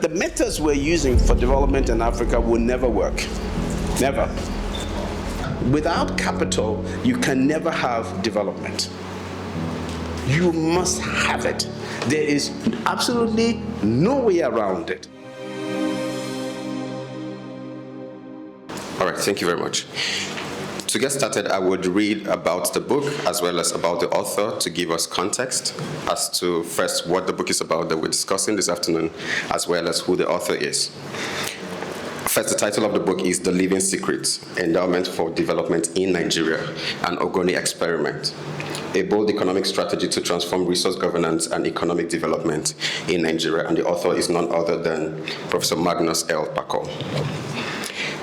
the methods we're using for development in Africa will never work. Never. Without capital, you can never have development. You must have it. There is absolutely no way around it. All right, thank you very much. To get started, I would read about the book as well as about the author to give us context as to first what the book is about that we're discussing this afternoon, as well as who the author is. First, the title of the book is The Living Secret, Endowment for Development in Nigeria, an Ogoni Experiment, a bold economic strategy to transform resource governance and economic development in Nigeria. And the author is none other than Professor Magnus Kpakol.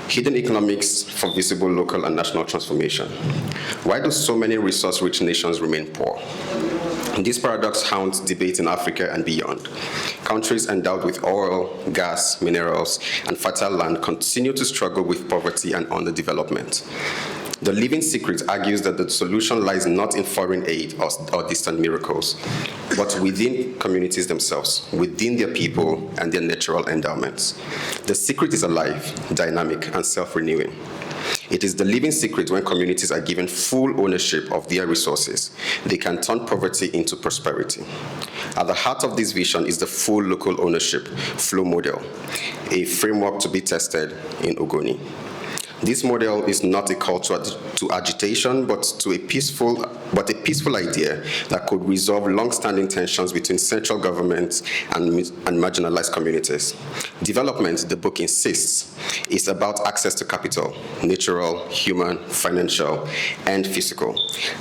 Hidden Economics for Visible Local and National Transformation. Why do so many resource-rich nations remain poor? This paradox haunts debate in Africa and beyond. Countries endowed with oil, gas, minerals, and fertile land continue to struggle with poverty and underdevelopment. The Living Secret argues that the solution lies not in foreign aid or distant miracles, but within communities themselves, within their people and their natural endowments. The secret is alive, dynamic, and self-renewing. It is the living secret when communities are given full ownership of their resources. They can turn poverty into prosperity. At the heart of this vision is the full local ownership flow model, a framework to be tested in Ogoni. This model is not a call to agitation, but a peaceful idea that could resolve long-standing tensions between central governments and marginalized communities. Development, the book insists, is about access to capital, natural, human, financial, and physical.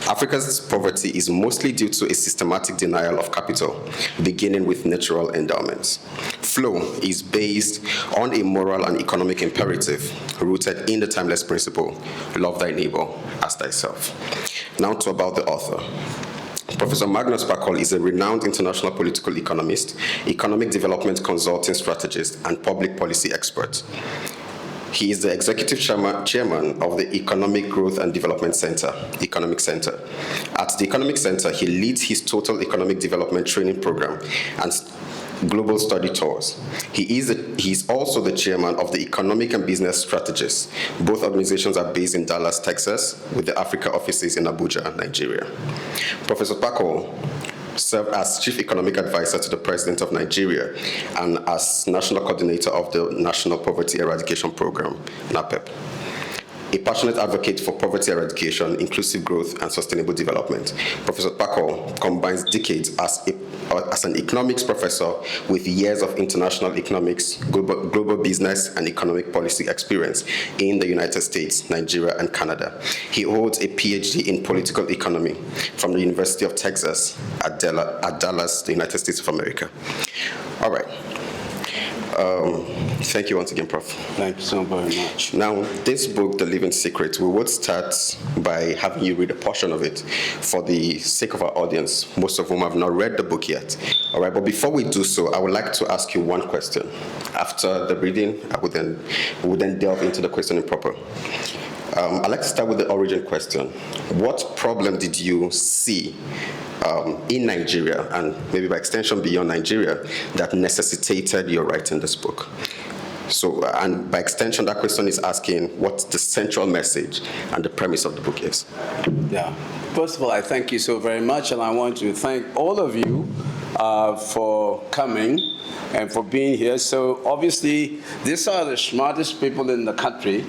Africa's poverty is mostly due to a systematic denial of capital, beginning with natural endowments. Flow is based on a moral and economic imperative rooted in the timeless principle, love thy neighbor as thyself. Now to about the author. Professor Magnus Kpakol is a renowned international political economist, economic development consulting strategist, and public policy expert. He is the executive chairman of the Economic Growth and Development Center, Economic Center. At the Economic Center, he leads his total economic development training program and global study tours. He is also the chairman of the Economic and Business Strategists. Both organizations are based in Dallas, Texas, with the Africa offices in Abuja, Nigeria. Professor Kpakol served as Chief Economic Advisor to the President of Nigeria and as National Coordinator of the National Poverty Eradication Program, NAPEP. A passionate advocate for poverty eradication, inclusive growth, and sustainable development, Professor Kpakol combines decades as an economics professor with years of international economics, global business, and economic policy experience in the United States, Nigeria, and Canada. He holds a PhD in political economy from the University of Texas at Dallas, the United States of America. All right. Thank you once again, Prof. Thank you so very much. Now, this book, The Living Secret, we would start by having you read a portion of it for the sake of our audience, most of whom have not read the book yet. All right, but before we do so, I would like to ask you one question. After the reading, we would then delve into the questioning proper. I'd like to start with the origin question. What problem did you see in Nigeria, and maybe by extension beyond Nigeria, that necessitated your writing this book? So, and by extension, that question is asking what the central message and the premise of the book is. Yeah. First of all, I thank you so very much, and I want to thank all of you for coming and for being here. So obviously, these are the smartest people in the country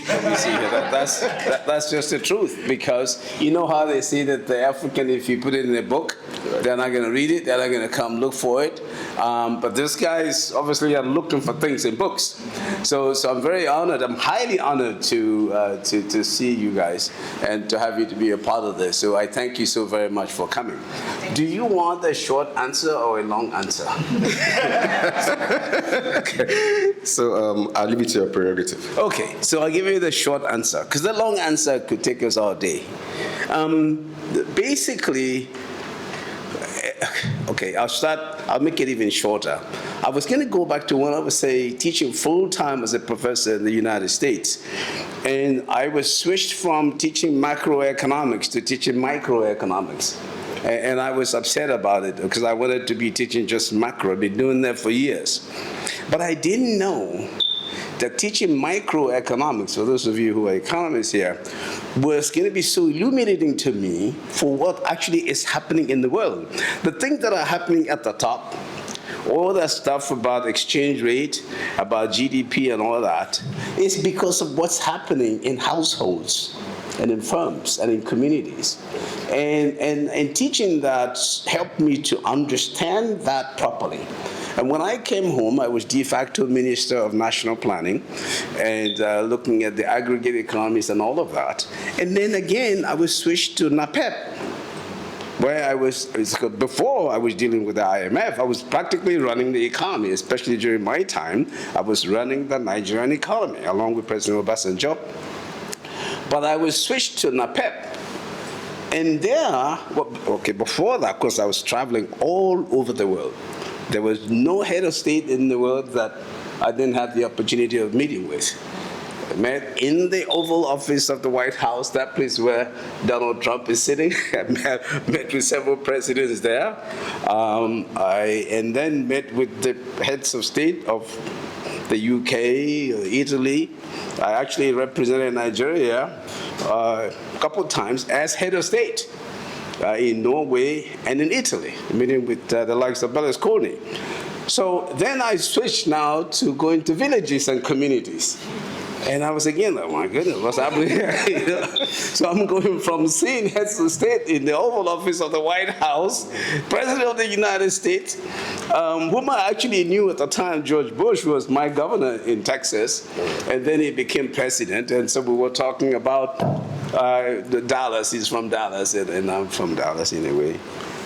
that we see here. That's just the truth, because you know how they say that the African, if you put it in a book, they're not going to read it, they're not going to come look for it. But these guys obviously are looking for things in books. So I'm very honored, I'm highly honored to see you guys and to have you to be a part of this. So I thank you so very much for coming. Do you want a short answer or a long answer? So I'll leave it to your prerogative. Okay, so I'll give you the short answer, because the long answer could take us all day. Basically, okay, I'll make it even shorter. I was going to go back to when I was, teaching full-time as a professor in the United States. And I was switched from teaching macroeconomics to teaching microeconomics. And I was upset about it because I wanted to be teaching just macro. I've been doing that for years. But I didn't know that teaching microeconomics, for those of you who are economists here, was going to be so illuminating to me for what actually is happening in the world. The things that are happening at the top, all that stuff about exchange rate, about GDP and all that, is because of what's happening in households and in firms and in communities. And teaching that helped me to understand that properly. And when I came home, I was de facto Minister of National Planning and looking at the aggregate economies and all of that. And then again, I was switched to NAPEP, where I was, before I was dealing with the IMF, I was practically running the economy, especially during my time. I was running the Nigerian economy along with President Obasanjo. But I was switched to NAPEP. And there, well, okay, before that, of course, I was traveling all over the world. There was no head of state in the world that I didn't have the opportunity of meeting with. I met in the Oval Office of the White House, that place where Donald Trump is sitting. I met with several presidents there. And then met with the heads of state of the UK, Italy. I actually represented Nigeria a couple of times as head of state. In Norway and in Italy, meeting with the likes of Berlusconi. So then I switched now to going to villages and communities. And I was again, oh my goodness, what's happening here? So I'm going from seeing heads of state in the Oval Office of the White House, President of the United States, whom I actually knew at the time, George Bush, was my governor in Texas, and then he became president. And so we were talking about Dallas. He's from Dallas, and I'm from Dallas anyway.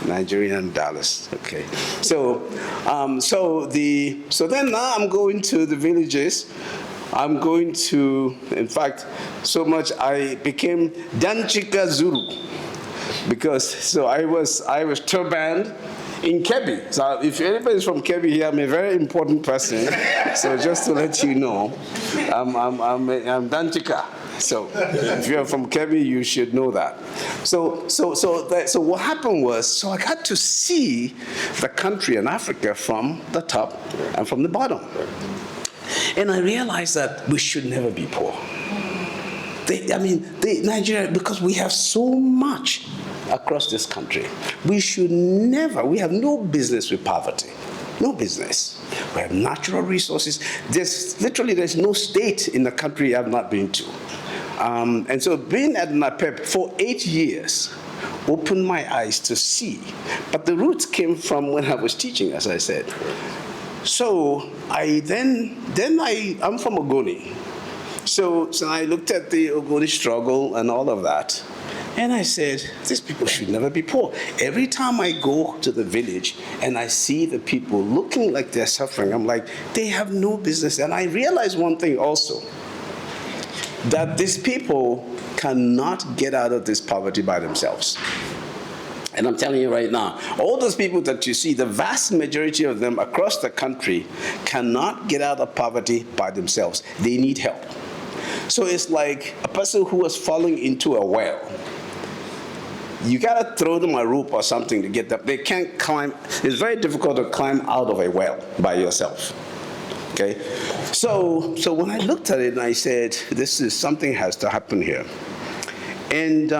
Nigerian Dallas. Okay. So then now I'm going to the villages. I'm going to, in fact, so much I became Danchika Zulu, because so I was turbaned in Kebbi. So if anybody's from Kebbi here, I'm a very important person. So just to let you know, I'm Danchika. So if you're from Kebbi, you should know that. So what happened was, so I got to see the country in Africa from the top and from the bottom. And I realized that we should never be poor. Nigeria, because we have so much across this country, we should never, we have no business with poverty. No business. We have natural resources. There's no state in the country I've not been to. And so being at NAPEP for 8 years opened my eyes to see. But the roots came from when I was teaching, as I said. So I'm from Ogoni. So I looked at the Ogoni struggle and all of that. And I said, these people should never be poor. Every time I go to the village and I see the people looking like they're suffering, I'm like, they have no business. And I realized one thing also, that these people cannot get out of this poverty by themselves. And I'm telling you right now, all those people that you see, the vast majority of them across the country cannot get out of poverty by themselves. They need help. So it's like a person who was falling into a well. You gotta throw them a rope or something to get them. They can't climb. It's very difficult to climb out of a well by yourself. Okay? So when I looked at it and I said, something has to happen here. And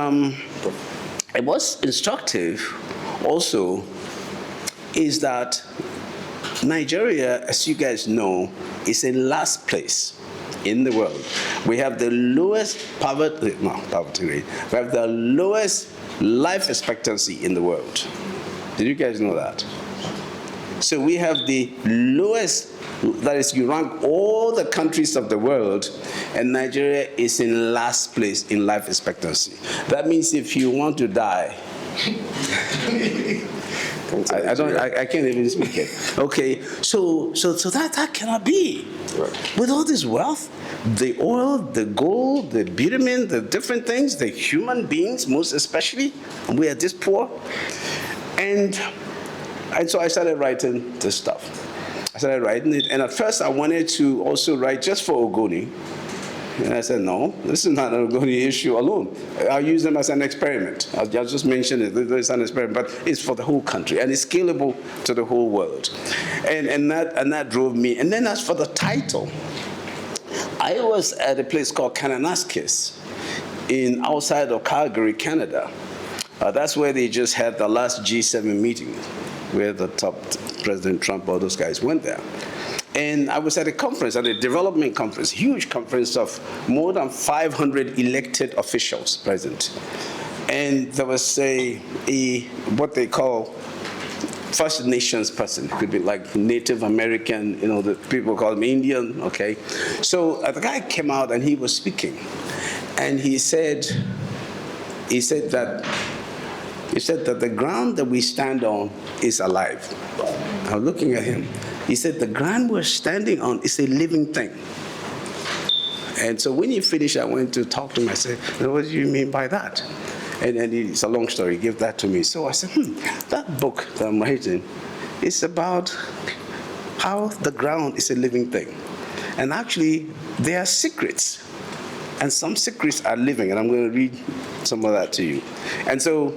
it was instructive also is that Nigeria, as you guys know, is in last place in the world. We have the lowest poverty rate. We have the lowest life expectancy in the world. Did you guys know that? So we have the lowest, that is, you rank all the countries of the world, and Nigeria is in last place in life expectancy. That means if you want to die, I can't even speak it. Okay, so that cannot be. Right. With all this wealth, the oil, the gold, the bitumen, the different things, the human beings, most especially, and we are this poor. And so I started writing this stuff. I started writing it, and at first I wanted to also write just for Ogoni, And I said, no, this is not an Ogoni issue alone. I'll use them as an experiment. I'll just mention it. It's an experiment, but it's for the whole country, and it's scalable to the whole world. And that drove me. And then as for the title, I was at a place called Kananaskis outside of Calgary, Canada. That's where they just had the last G7 meeting, where the top President Trump, all those guys went there. And I was at a conference, at a development conference, huge conference of more than 500 elected officials present. And there was what they call First Nations person. It could be like Native American, the people call them Indian, okay? So the guy came out and he was speaking. And he said that the ground that we stand on is alive. I was looking at him. He said, the ground we're standing on is a living thing. And so when he finished, I went to talk to him. I said, what do you mean by that? And it's a long story. He gave that to me. So I said, that book that I'm writing is about how the ground is a living thing. And actually, there are secrets. And some secrets are living. And I'm going to read some of that to you. And so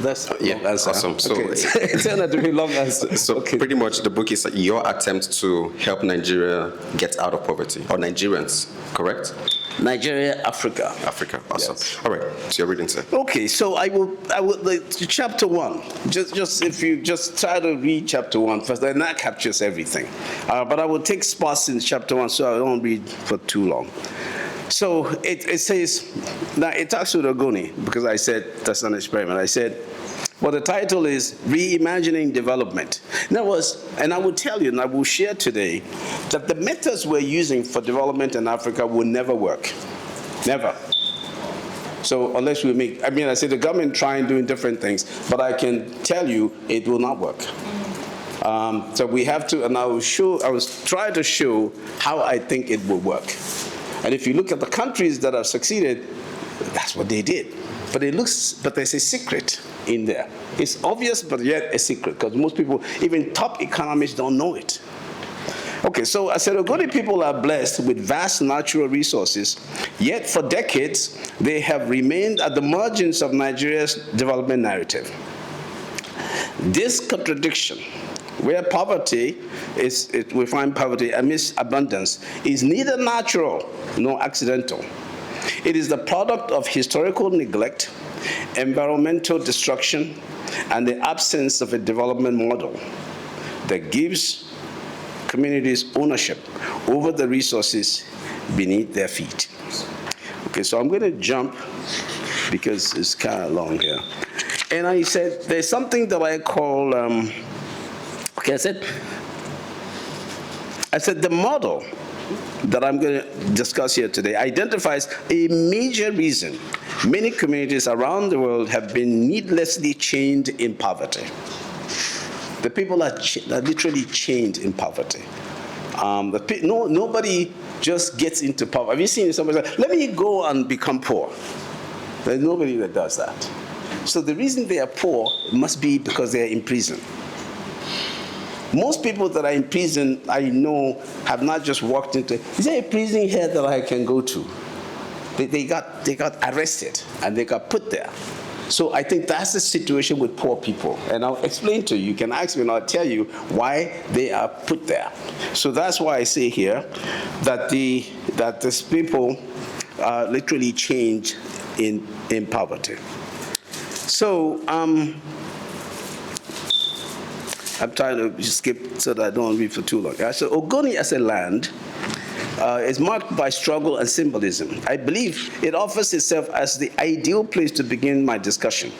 that's a long answer. Awesome. So it's not a very long answer. So pretty much the book is your attempt to help Nigeria get out of poverty, or Nigerians, correct? Nigeria, Africa. Africa, awesome. Yes. All right, so you're reading, sir. Okay, so I will like, chapter 1. Just if you just try to read chapter 1 first, then that captures everything. But I will take spots in chapter 1, so I don't read for too long. So it says, now it talks with Ogoni, because I said that's an experiment. I said, well, the title is Reimagining Development. And I will tell you, and I will share today, that the methods we're using for development in Africa will never work. Never. So unless I said the government trying doing different things, but I can tell you it will not work. So we have to, and I was trying to show how I think it will work. And if you look at the countries that have succeeded, that's what they did. But there's a secret in there. It's obvious, but yet a secret, because most people, even top economists, don't know it. Okay, so I said, Ogoni people are blessed with vast natural resources, yet for decades, they have remained at the margins of Nigeria's development narrative. This contradiction, where we find poverty amidst abundance, is neither natural nor accidental. It is the product of historical neglect, environmental destruction, and the absence of a development model that gives communities ownership over the resources beneath their feet. Okay, so I'm going to jump because it's kind of long here. And I said, there's something that I call, I said the model that I'm going to discuss here today identifies a major reason many communities around the world have been needlessly chained in poverty. The people are literally chained in poverty. Nobody just gets into poverty. Have you seen somebody say, let me go and become poor? There's nobody that does that. So the reason they are poor must be because they are in prison. Most people that are in prison, I know, have not just walked into, is there a prison here that I can go to? They got arrested and they got put there. So I think that's the situation with poor people. And I'll explain to you, you can ask me and I'll tell you why they are put there. So that's why I say here that these people are literally chained in poverty. So, I'm trying to skip so that I don't read for too long. So Ogoni as a land is marked by struggle and symbolism. I believe it offers itself as the ideal place to begin my discussion.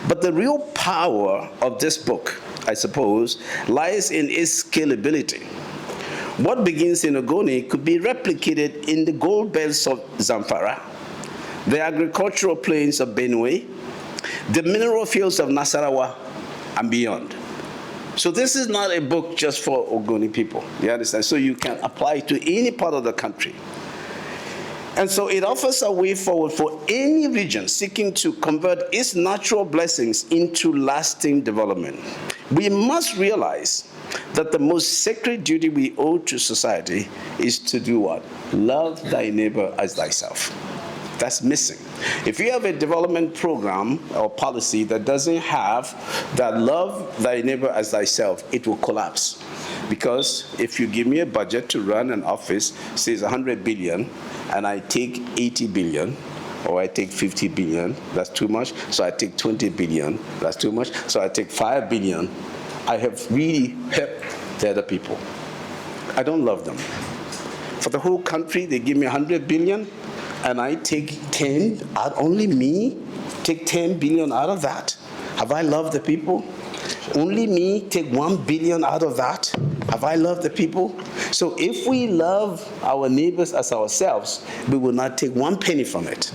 But the real power of this book, I suppose, lies in its scalability. What begins in Ogoni could be replicated in the gold belts of Zamfara, the agricultural plains of Benue, the mineral fields of Nasarawa, and beyond. So this is not a book just for Ogoni people, you understand? So you can apply it to any part of the country. And so it offers a way forward for any region seeking to convert its natural blessings into lasting development. We must realize that the most sacred duty we owe to society is to do what? Love thy neighbor as thyself. That's missing. If you have a development program or policy that doesn't have that love thy neighbor as thyself, it will collapse. Because if you give me a budget to run an office, says 100 billion, and I take 80 billion, or I take 50 billion, that's too much. So I take 20 billion, that's too much. So I take 5 billion. I have really helped the other people. I don't love them. For the whole country, they give me 100 billion, and I take 10, only me, take 10 billion out of that. Have I loved the people? Only me take 1 billion out of that. Have I loved the people? So if we love our neighbors as ourselves, we will not take 1 penny from it.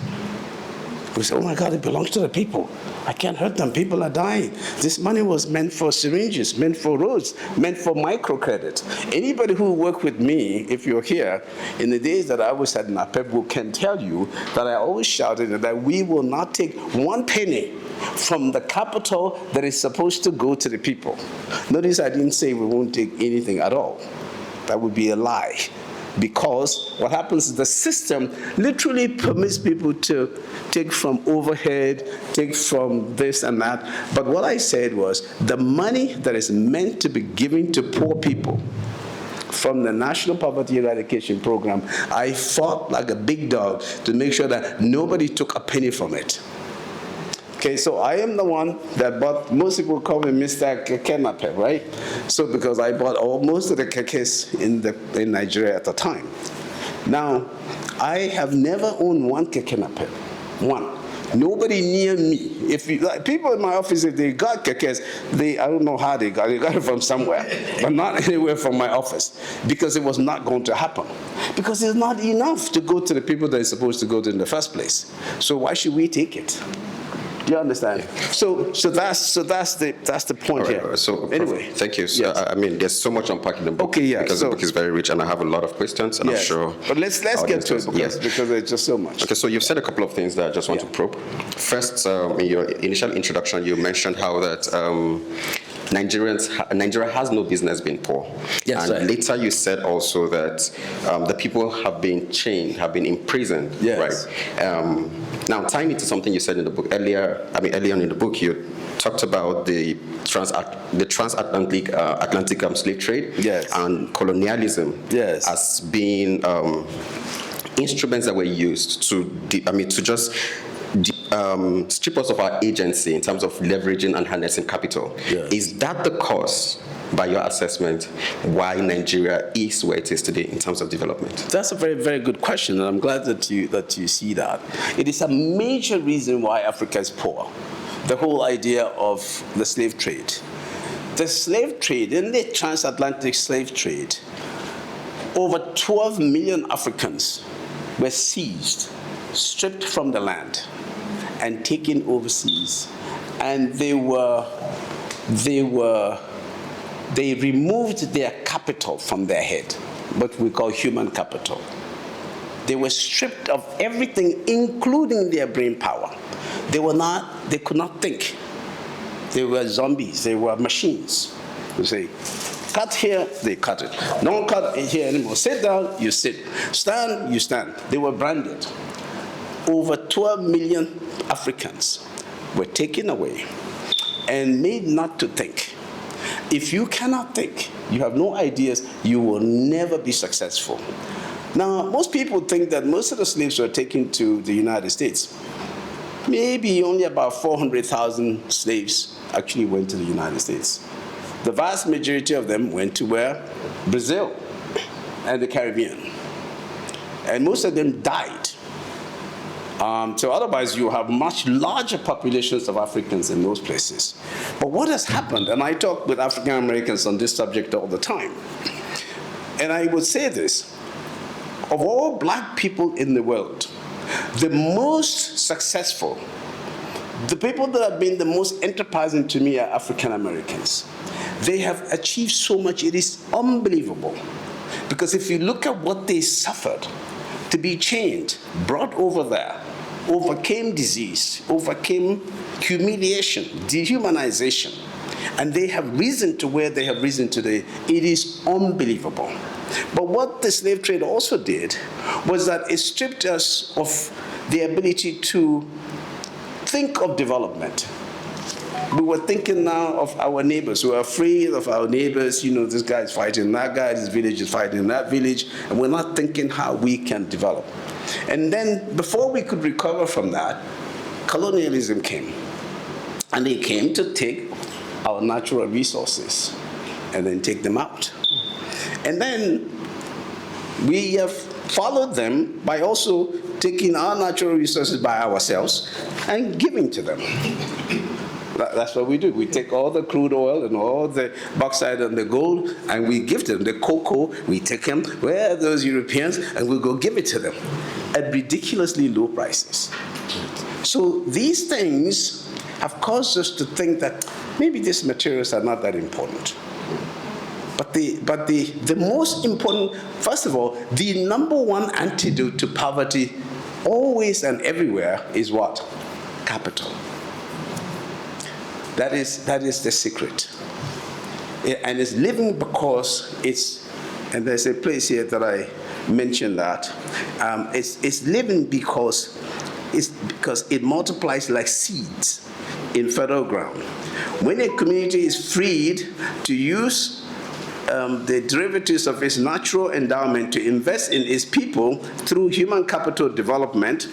We say, oh my God, it belongs to the people. I can't hurt them. People are dying. This money was meant for syringes, meant for roads, meant for microcredit. Anybody who worked with me, if you're here, in the days that I was at NAPEB can tell you that I always shouted that we will not take 1 penny from the capital that is supposed to go to the people. Notice I didn't say we won't take anything at all. That would be a lie. Because what happens is the system literally permits people to take from overhead, take from this and that. But what I said was the money that is meant to be given to poor people from the National Poverty Eradication Program, I fought like a big dog to make sure that nobody took a penny from it. Okay, so I am the one that bought, most people call me Mr. Kekenape, right? So because I bought most of the kekes in Nigeria at the time. Now, I have never owned 1 Kekenape, 1. Nobody near me. If you, like, people in my office, if they got kekes, I don't know how they got it from somewhere, but not anywhere from my office, because it was not going to happen. Because it's not enough to go to the people that it's supposed to go to in the first place. So why should we take it? Do you understand? So that's the point here. So anyway, thank you. So, yes. I mean, there's so much unpacking the book. Okay, yeah. Because the book is very rich, and I have a lot of questions, and yes. I'm sure. But let's get to it because there's just so much. Okay, so you've said a couple of things that I just want to probe. First, in your initial introduction, you mentioned how that Nigeria has no business being poor. Yes, and later you said also that the people have been chained, have been imprisoned. Yes. Right. Now, tying it to something you said in the book earlier on in the book, you talked about the transatlantic slave trade, yes, and colonialism, yes, as being instruments that were used to just strip us of our agency in terms of leveraging and harnessing capital. Yes. Is that the cause, by your assessment, why Nigeria is where it is today in terms of development? That's a very, very good question, and I'm glad that you see that. It is a major reason why Africa is poor. The whole idea of the slave trade. The slave trade, in the transatlantic slave trade, over 12 million Africans were seized, stripped from the land, and taken overseas. And they removed their capital from their head, what we call human capital. They were stripped of everything, including their brain power. They could not think. They were zombies, they were machines. You say, cut here, they cut it. Don't cut here anymore. Sit down, you sit. Stand, you stand. They were branded. Over 12 million Africans were taken away and made not to think. If you cannot think, you have no ideas, you will never be successful. Now, most people think that most of the slaves were taken to the United States. Maybe only about 400,000 slaves actually went to the United States. The vast majority of them went to where? Brazil and the Caribbean. And most of them died. So otherwise, you have much larger populations of Africans in those places. But what has happened, and I talk with African Americans on this subject all the time, and I would say this, of all black people in the world, the most successful, the people that have been the most enterprising to me are African Americans. They have achieved so much, it is unbelievable. Because if you look at what they suffered, to be chained, brought over there, overcame disease, overcame humiliation, dehumanization, And they have risen to where they have risen today. It is unbelievable. But what the slave trade also did was that it stripped us of the ability to think of development. We were thinking now of our neighbors. We were afraid of our neighbors. You know, this guy is fighting that guy, this village is fighting that village, and we're not thinking how we can develop. And then before we could recover from that, colonialism came. And they came to take our natural resources and then take them out. And then we have followed them by also taking our natural resources by ourselves and giving to them. That's what we do. We take all the crude oil and all the bauxite and the gold, and we give them. The cocoa, we take them. Where are those Europeans? And we go give it to them at ridiculously low prices. So these things have caused us to think that maybe these materials are not that important. But the most important, first of all, the number one antidote to poverty always and everywhere is what? Capital. That is the secret. And it's living because it's, and there's a place here that I mentioned that, it's living because it multiplies like seeds in fertile ground. When a community is freed to use the derivatives of its natural endowment to invest in its people through human capital development,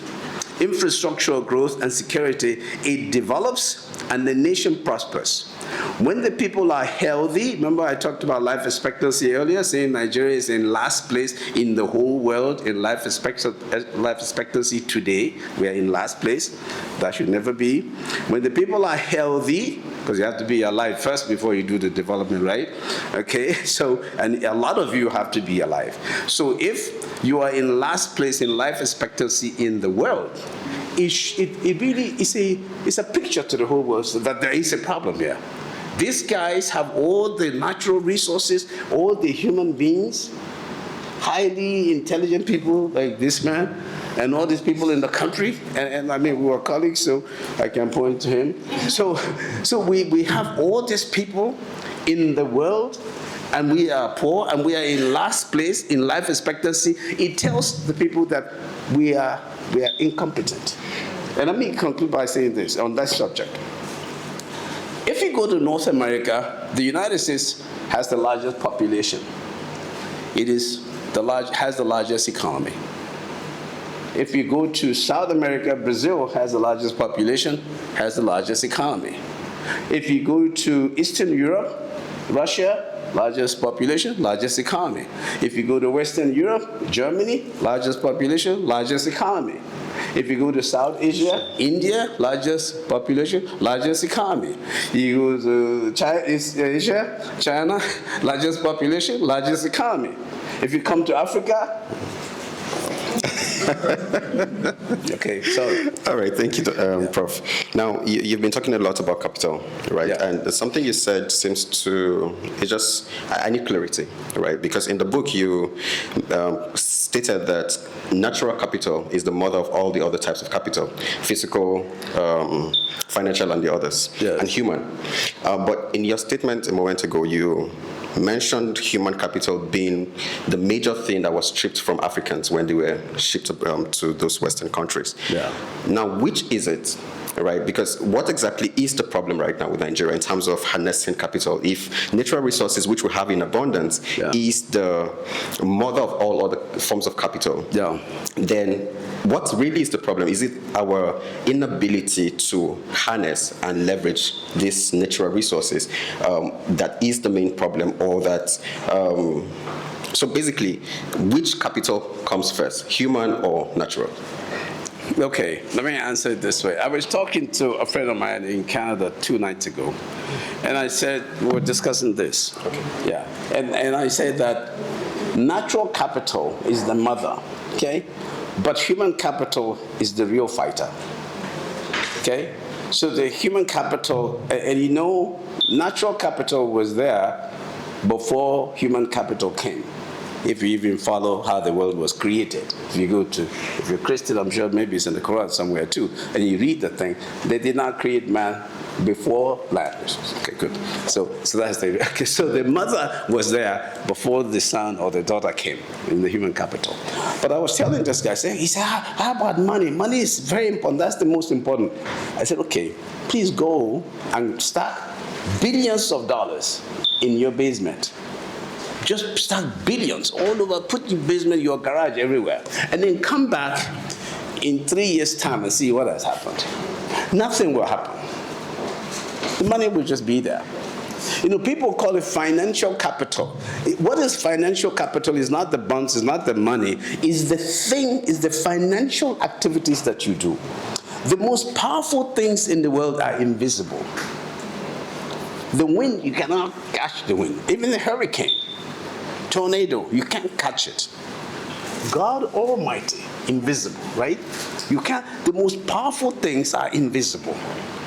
infrastructural growth, and security, it develops and the nation prospers. When the people are healthy, remember I talked about life expectancy earlier, saying Nigeria is in last place in the whole world in life expectancy today. We are in last place. That should never be. When the people are healthy, because you have to be alive first before you do the development, right? Okay, so, and a lot of you have to be alive. So if you are in last place in life expectancy in the world, it really is a picture to the whole world so that there is a problem here. These guys have all the natural resources, all the human beings, highly intelligent people like this man, and all these people in the country, and I mean, we were colleagues, so I can point to him. So we have all these people in the world, and we are poor, and we are in last place in life expectancy. It tells the people that we are incompetent. And let me conclude by saying this on that subject. If you go to North America, the United States has the largest population. It has the largest economy. If you go to South America, Brazil has the largest population, has the largest economy. If you go to Eastern Europe, Russia, largest population, largest economy. If you go to Western Europe, Germany, largest population, largest economy. If you go to South Asia, India, largest population, largest economy. You go to Asia, China, largest population, largest economy. If you come to Africa, okay, sorry. All right, thank you, Prof. Now, you've been talking a lot about capital, right? Yeah. And something you said seems to, I need clarity, right? Because in the book, you stated that natural capital is the mother of all the other types of capital, physical, financial, and the others, yes, and human. But in your statement a moment ago, you mentioned human capital being the major thing that was stripped from Africans when they were shipped to those Western countries. Yeah. Now, which is it? Right, because what exactly is the problem right now with Nigeria in terms of harnessing capital? If natural resources, which we have in abundance, yeah, is the mother of all other forms of capital, yeah, then what really is the problem? Is it our inability to harness and leverage these natural resources that is the main problem, or that? So basically, which capital comes first, human or natural? Okay, let me answer it this way. I was talking to a friend of mine in Canada 2 nights ago, and I said, we were discussing this. Okay. Yeah, and I said that natural capital is the mother, okay? But human capital is the real fighter, okay? So the human capital, and you know, natural capital was there before human capital came. if you even follow how the world was created. If you're Christian, I'm sure maybe it's in the Quran somewhere too, and you read the thing, they did not create man before land. Okay, good. So that's the, okay, so the mother was there before the son or the daughter came in the human capital. But I was telling this guy, he said, how about money? Money is very important. That's the most important. I said, okay, please go and stack billions of dollars in your basement. Just stack billions all over, put your basement, your garage, everywhere. And then come back in 3 years' time and see what has happened. Nothing will happen. The money will just be there. People call it financial capital. What is financial capital? Is not the bonds, is not the money. Is the financial activities that you do. The most powerful things in the world are invisible. The wind, you cannot catch the wind. Even the hurricane, tornado, you can't catch it. God Almighty, invisible, right? You can't. The most powerful things are invisible.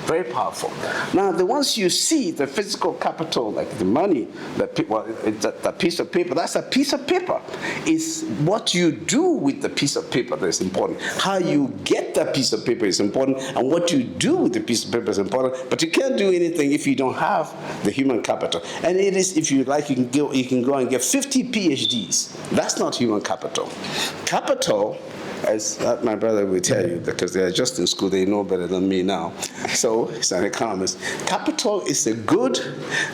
Very powerful. Now, the ones you see, the physical capital, like the money, the piece of paper, that's a piece of paper. It's what you do with the piece of paper that is important. How you get that piece of paper is important, and what you do with the piece of paper is important. But you can't do anything if you don't have the human capital. And it is, if you like, you can go and get 50 PhDs. That's not human capital. Capital, as my brother will tell you, because they are just in school, they know better than me now. So, he's an economist. Capital is a good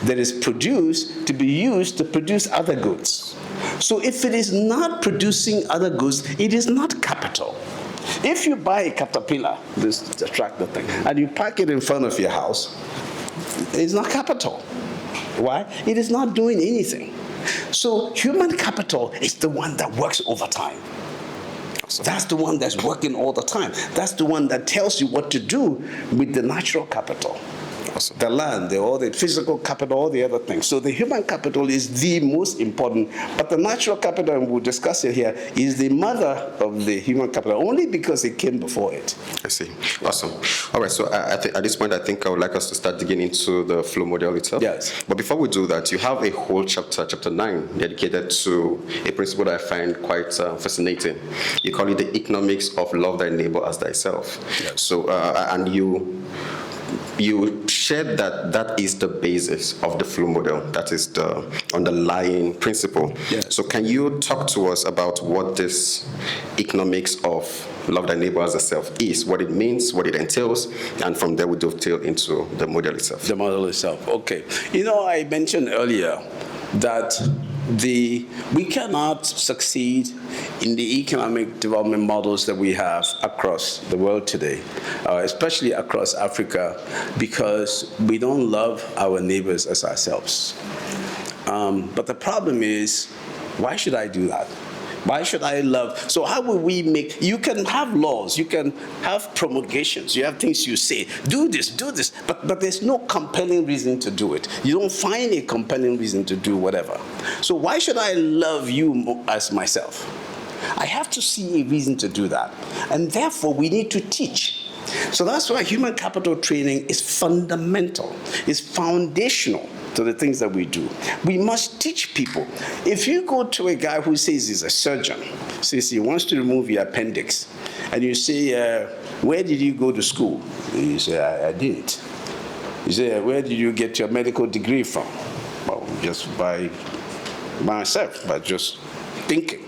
that is produced to be used to produce other goods. So if it is not producing other goods, it is not capital. If you buy a caterpillar, this tractor thing, and you park it in front of your house, it's not capital. Why? It is not doing anything. So human capital is the one that works over time. That's the one that's working all the time. That's the one that tells you what to do with the natural capital. Awesome. The land, all the physical capital, all the other things. So the human capital is the most important, but the natural capital, and we'll discuss it here, is the mother of the human capital, only because it came before it. I see. Awesome. All right, so at this point, I think I would like us to start digging into the flow model itself. Yes. But before we do that, you have a whole chapter 9, dedicated to a principle that I find quite fascinating. You call it the economics of love thy neighbor as thyself. Yes. So, and you shared that is the basis of the flow model. That is the underlying principle. Yes. So can you talk to us about what this economics of love thy neighbor as thyself is, what it means, what it entails, and from there we dovetail into the model itself. The model itself, okay. I mentioned earlier that we cannot succeed in the economic development models that we have across the world today, especially across Africa, because we don't love our neighbors as ourselves. But the problem is, why should I do that? Why should I love? So how will we make, you can have laws, you can have promulgations, you have things you say, do this, but there's no compelling reason to do it. You don't find a compelling reason to do whatever. So why should I love you as myself? I have to see a reason to do that. And therefore, we need to teach. So that's why human capital training is fundamental, is foundational to the things that we do. We must teach people. If you go to a guy who says he's a surgeon, says he wants to remove your appendix, and you say, where did you go to school? You say, I didn't. You say, where did you get your medical degree from? Well, just by myself, by just thinking.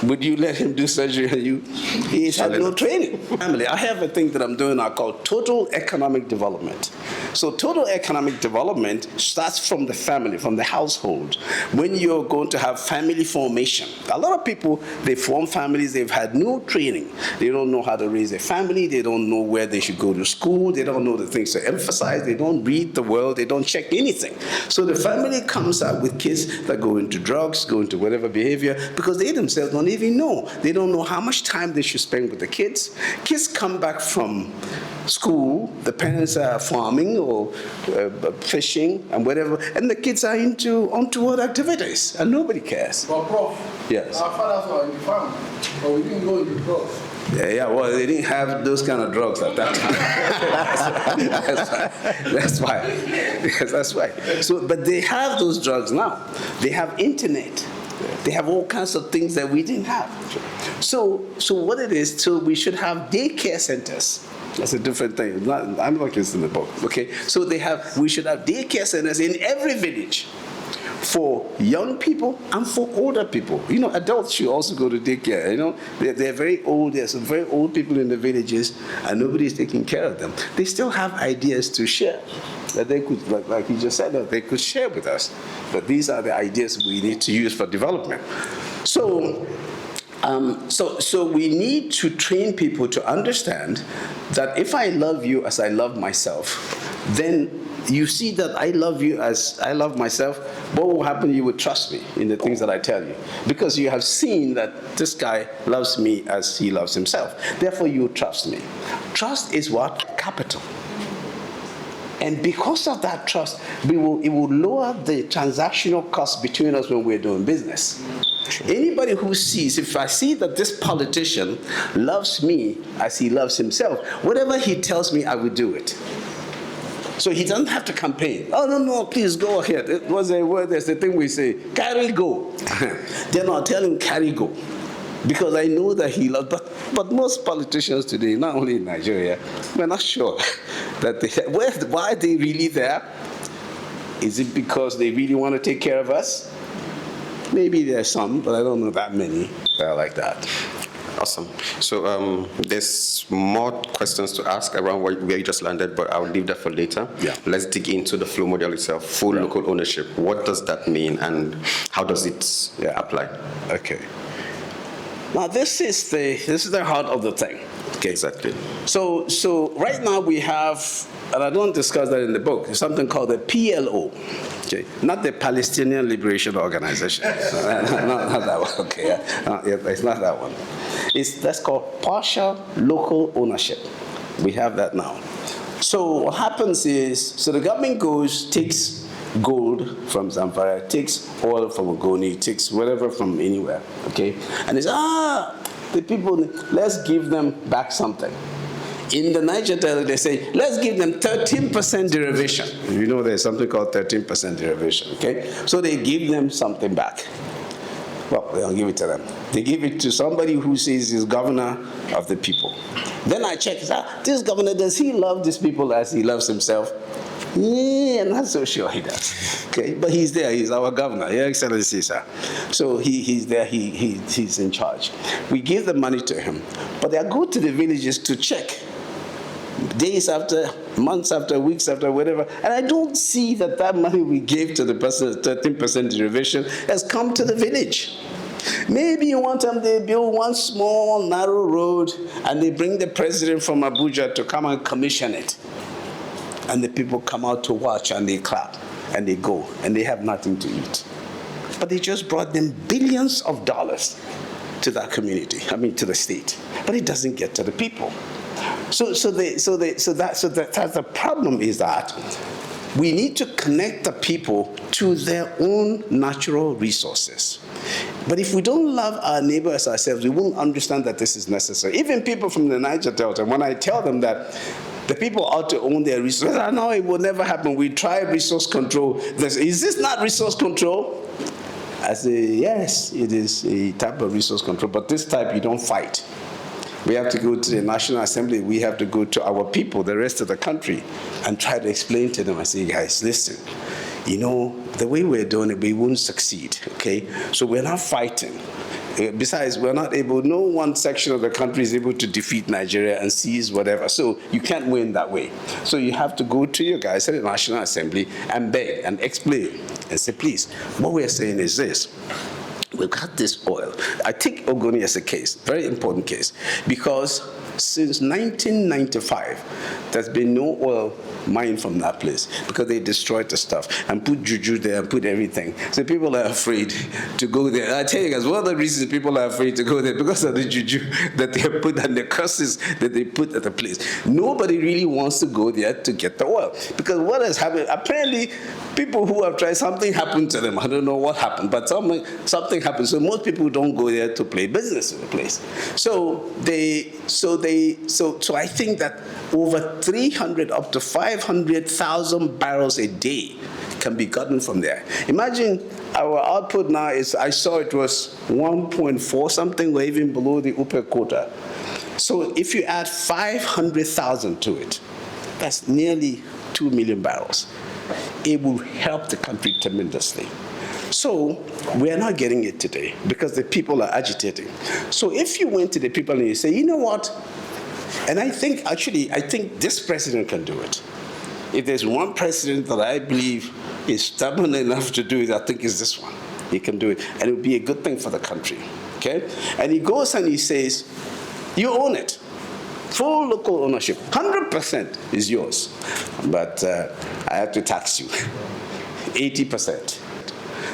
Would you let him do surgery on you? He's had no training. Family, I have a thing that I'm doing now called total economic development. So total economic development starts from the family, from the household. When you're going to have family formation, a lot of people, they form families, they've had no training. They don't know how to raise a family, they don't know where they should go to school, they don't know the things to emphasize, they don't read the world, they don't check anything. So the family comes out with kids that go into drugs, go into whatever behavior, because they themselves don't even know. They don't know how much time they should spend with the kids. Kids come back from school, the parents are farming or fishing and whatever, and the kids are into untoward activities, and nobody cares. Well, Prof, yes. Our fathers were in the farm, but we didn't go into drugs. Yeah, well, they didn't have those kind of drugs at that time. That's why. Yes, that's why. So, but they have those drugs now. They have internet. They have all kinds of things that we didn't have. So what it is, so we should have daycare centers. That's a different thing. I'm not in the book. Okay, so we should have daycare centers in every village for young people and for older people. You know, adults should also go to daycare. You know, they're very old. There's some very old people in the villages, and nobody's taking care of them. They still have ideas to share that they could, like you just said, that they could share with us. But these are the ideas we need to use for development. So we need to train people to understand that if I love you as I love myself, then you see that I love you as I love myself. What will happen? You will trust me in the things that I tell you, because you have seen that this guy loves me as he loves himself. Therefore, you trust me. Trust is what? Capital. And because of that trust, it will lower the transactional cost between us when we're doing business. Anybody who sees, if I see that this politician loves me as he loves himself, whatever he tells me, I will do it. So he doesn't have to campaign. Oh, no, please go ahead. It was a word, there's the thing we say, carry go. Then I'll tell him, carry go. Because I know that he loves, but most politicians today, not only in Nigeria, we're not sure that why are they really there? Is it because they really want to take care of us? Maybe there's some, but I don't know that many that are like that. Awesome. So there's more questions to ask around where you just landed, but I'll leave that for later. Yeah. Let's dig into the flow model itself, full local ownership. What does that mean, and how does it apply? Okay. Now this is the heart of the thing. Okay. Exactly. So right now we have, and I don't discuss that in the book, something called the PLO. Okay, not the Palestinian Liberation Organization. not that one. Okay, it's not that one. That's called partial local ownership. We have that now. So what happens is, so the government takes gold from Zamfara, takes oil from Ogoni, takes whatever from anywhere. Okay, and it's the people, let's give them back something. In the Niger Delta, they say, let's give them 13% derivation. You know, there's something called 13% derivation, okay? So they give them something back. Well, they don't give it to them. They give it to somebody who says he's governor of the people. Then I check, this governor, does he love these people as he loves himself? Yeah, I'm not so sure he does. Okay, but he's there. He's our governor, Your Excellency, sir. So he's there. He's in charge. We give the money to him, but they go to the villages to check. Days after, months after, weeks after, whatever, and I don't see that money we gave to the person, 13% derivation, has come to the village. Maybe you want them, they build one small, narrow road, and they bring the president from Abuja to come and commission it. And the people come out to watch, and they clap, and they go, and they have nothing to eat. But they just brought them billions of dollars to that community, to the state. But it doesn't get to the people. So the problem is that we need to connect the people to their own natural resources. But if we don't love our neighbor as ourselves, we won't understand that this is necessary. Even people from the Niger Delta, when I tell them that the people ought to own their resources, no, it will never happen. We try resource control. Is this not resource control? I say, yes, it is a type of resource control, but this type you don't fight. We have to go to the National Assembly. We have to go to our people, the rest of the country, and try to explain to them. I say, guys, listen, the way we're doing it, we won't succeed, okay? So we're not fighting. Besides, we're not able, no one section of the country is able to defeat Nigeria and seize whatever. So you can't win that way. So you have to go to your guys at the National Assembly and beg and explain and say, please, what we're saying is this. We've got this oil. I take Ogoni as a case, very important case, because since 1995, there's been no oil mined from that place because they destroyed the stuff and put juju there and put everything. So people are afraid to go there. I tell you guys, one of the reasons people are afraid to go there because of the juju that they have put and the curses that they put at the place. Nobody really wants to go there to get the oil because what has happened, apparently people who have tried, something happened to them. I don't know what happened, but something happened. So most people don't go there to play business in the place. So I think that over 300 up to 500,000 barrels a day can be gotten from there. Imagine our output now is, I saw it was 1.4 something, or even below the upper quota. So if you add 500,000 to it, that's nearly 2 million barrels. It will help the country tremendously. So we are not getting it today because the people are agitating. So if you went to the people and you say, you know what, and I think this president can do it. If there's one president that I believe is stubborn enough to do it, I think it's this one. He can do it, and it would be a good thing for the country, okay? And he goes and he says, you own it. Full local ownership, 100% is yours. But I have to tax you, 80%.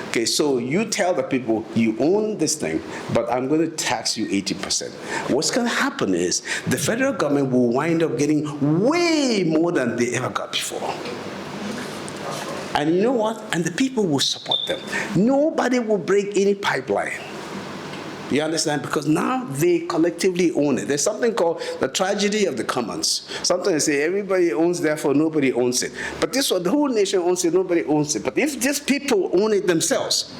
Okay, so you tell the people you own this thing, but I'm going to tax you 80%. What's going to happen is the federal government will wind up getting way more than they ever got before. And you know what? And the people will support them. Nobody will break any pipeline. You understand? Because now they collectively own it. There's something called the tragedy of the commons. Sometimes they say everybody owns, therefore nobody owns it. But this one, the whole nation owns it, nobody owns it. But if these people own it themselves,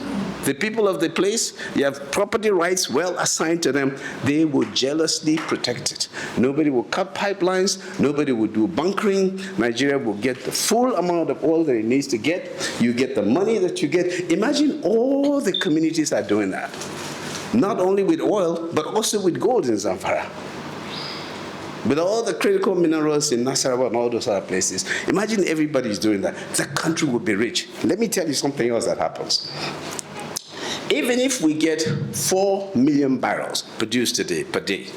the people of the place, you have property rights well assigned to them, they will jealously protect it. Nobody will cut pipelines, nobody will do bunkering. Nigeria will get the full amount of oil that it needs to get. You get the money that you get. Imagine all the communities are doing that. Not only with oil, but also with gold in Zamfara. With all the critical minerals in Nasarawa and all those other places. Imagine everybody's doing that. The country would be rich. Let me tell you something else that happens. Even if we get 4 million barrels produced today, per day,